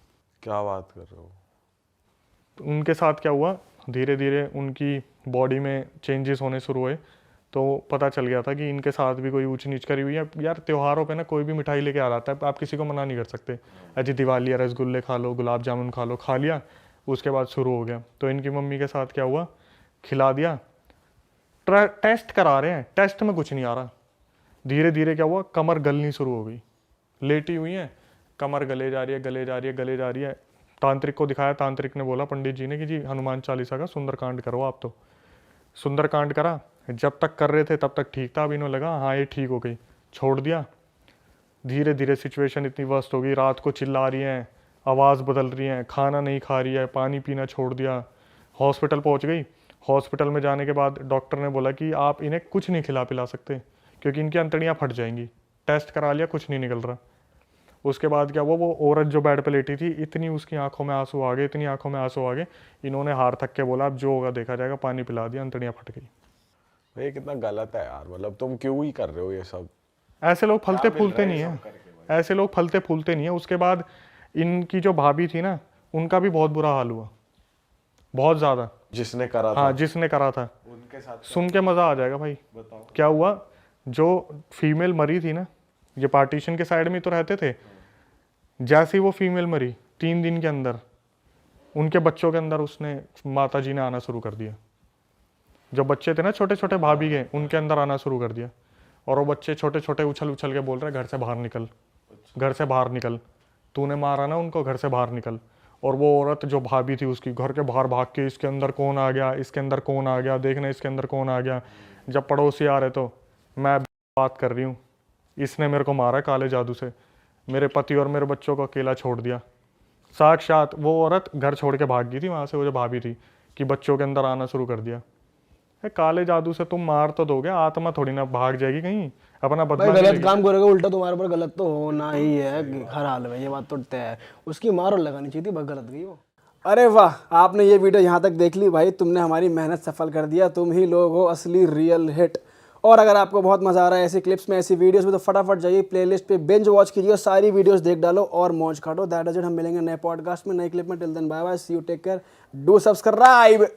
क्या बात कर रहे हो? तो उनके साथ क्या हुआ, धीरे धीरे उनकी बॉडी में चेंजेस होने शुरू हुए, तो पता चल गया था कि इनके साथ भी कोई ऊंच नीच करी हुई है। यार त्योहारों पे ना कोई भी मिठाई लेके आ जाता है, आप किसी को मना नहीं कर सकते। अजी दिवाली है, रसगुल्ले खा लो, गुलाब जामुन खा लो, खा लिया, उसके बाद शुरू हो गया। तो इनकी मम्मी के साथ क्या हुआ, खिला दिया, टेस्ट करा रहे हैं, टेस्ट में कुछ नहीं आ रहा। धीरे धीरे क्या हुआ, कमर गलनी शुरू हो गई, लेटी हुई है, कमर गले जा रही है, गले जा रही है, गले जा रही है। तांत्रिक को दिखाया, तांत्रिक ने बोला पंडित जी ने कि जी हनुमान चालीसा का सुंदरकांड करो आप। तो सुंदरकांड करा, जब तक कर रहे थे तब तक ठीक था, अब इन्हों लगा हाँ ये ठीक हो गई, छोड़ दिया। धीरे धीरे सिचुएशन इतनी वर्स्ट हो गई, रात को चिल्ला रही हैं, आवाज़ बदल रही हैं, खाना नहीं खा रही है, पानी पीना छोड़ दिया। हॉस्पिटल पहुंच गई। हॉस्पिटल में जाने के बाद डॉक्टर ने बोला कि आप इन्हें कुछ नहीं खिला पिला सकते, क्योंकि इनकी अंतड़ियाँ फट जाएंगी। टेस्ट करा लिया, कुछ नहीं निकल रहा। उसके बाद क्या हुआ, वो औरत जो बेड पे लेटी थी, इतनी उसकी आंखों में आंसू आ गए, इतनी आंखों में आंसू आ गए, इन्होंने हार थक के बोला अब जो होगा देखा जाएगा, पानी पिला दिया, अंतड़ियाँ फट गई। ये कितना गलत है यार, मतलब तुम क्यों ही कर रहे हो ये सब? ऐसे लोग फलते फूलते नहीं है, ऐसे लोग फलते फूलते नहीं है। उसके बाद इनकी जो भाभी थी ना, उनका भी बहुत बुरा हाल हुआ, बहुत ज़्यादा। जिसने करा था हाँ, जिसने करा था, उनके साथ सुन के मज़ा आ जाएगा भाई। क्या हुआ, जो फीमेल मरी थी ना, ये पार्टीशन के साइड में तो रहते थे, जैसे ही वो फीमेल मरी 3 दिन के अंदर उनके बच्चों के अंदर उसने, माता जी ने आना शुरू कर दिया। जो बच्चे थे ना छोटे छोटे भाभी के, उनके अंदर आना शुरू कर दिया। और वो बच्चे छोटे छोटे उछल उछल के बोल रहे घर से बाहर निकल, घर से बाहर निकल, तूने मारा ना उनको, घर से बाहर निकल। और वो औरत जो भाभी थी उसकी, घर के बाहर भाग के इसके अंदर कौन आ गया, इसके अंदर कौन आ गया, देखना इसके अंदर कौन आ गया। जब पड़ोसी आ रहे तो मैं बात कर रही हूँ, इसने मेरे को मारा काले जादू से, मेरे पति और मेरे बच्चों को अकेला छोड़ दिया। साक्षात वो औरत घर छोड़ के भाग गई थी वहाँ से, वो जो भाभी थी, कि बच्चों के अंदर आना शुरू कर दिया। काले जादू से तुम मार तो दोगे, आत्मा थोड़ी ना भाग जाएगी कहीं, अपना भाई बदला गलत लेगी। काम करोगे उल्टा तुम्हारे ऊपर गलत तो होना ही है हर हाल में, ये बात तो तय है। उसकी मार और लगानी चाहिए थी, बहुत गलत गई वो। अरे वाह, आपने ये वीडियो यहाँ तक देख ली भाई, तुमने हमारी मेहनत सफल कर दिया। तुम ही लोग हो असली रियल हिट। और अगर आपको बहुत मजा आ रहा है ऐसी क्लिप्स में, ऐसी वीडियोस में, तो फटाफट जाइए प्लेलिस्ट पे बिंज वॉच कीजिए, सारी वीडियोस देख डालो और मौज काटो। That is it. हम मिलेंगे नए पॉडकास्ट में, नए क्लिप में। Till then bye bye, see you, take care, do subscribe.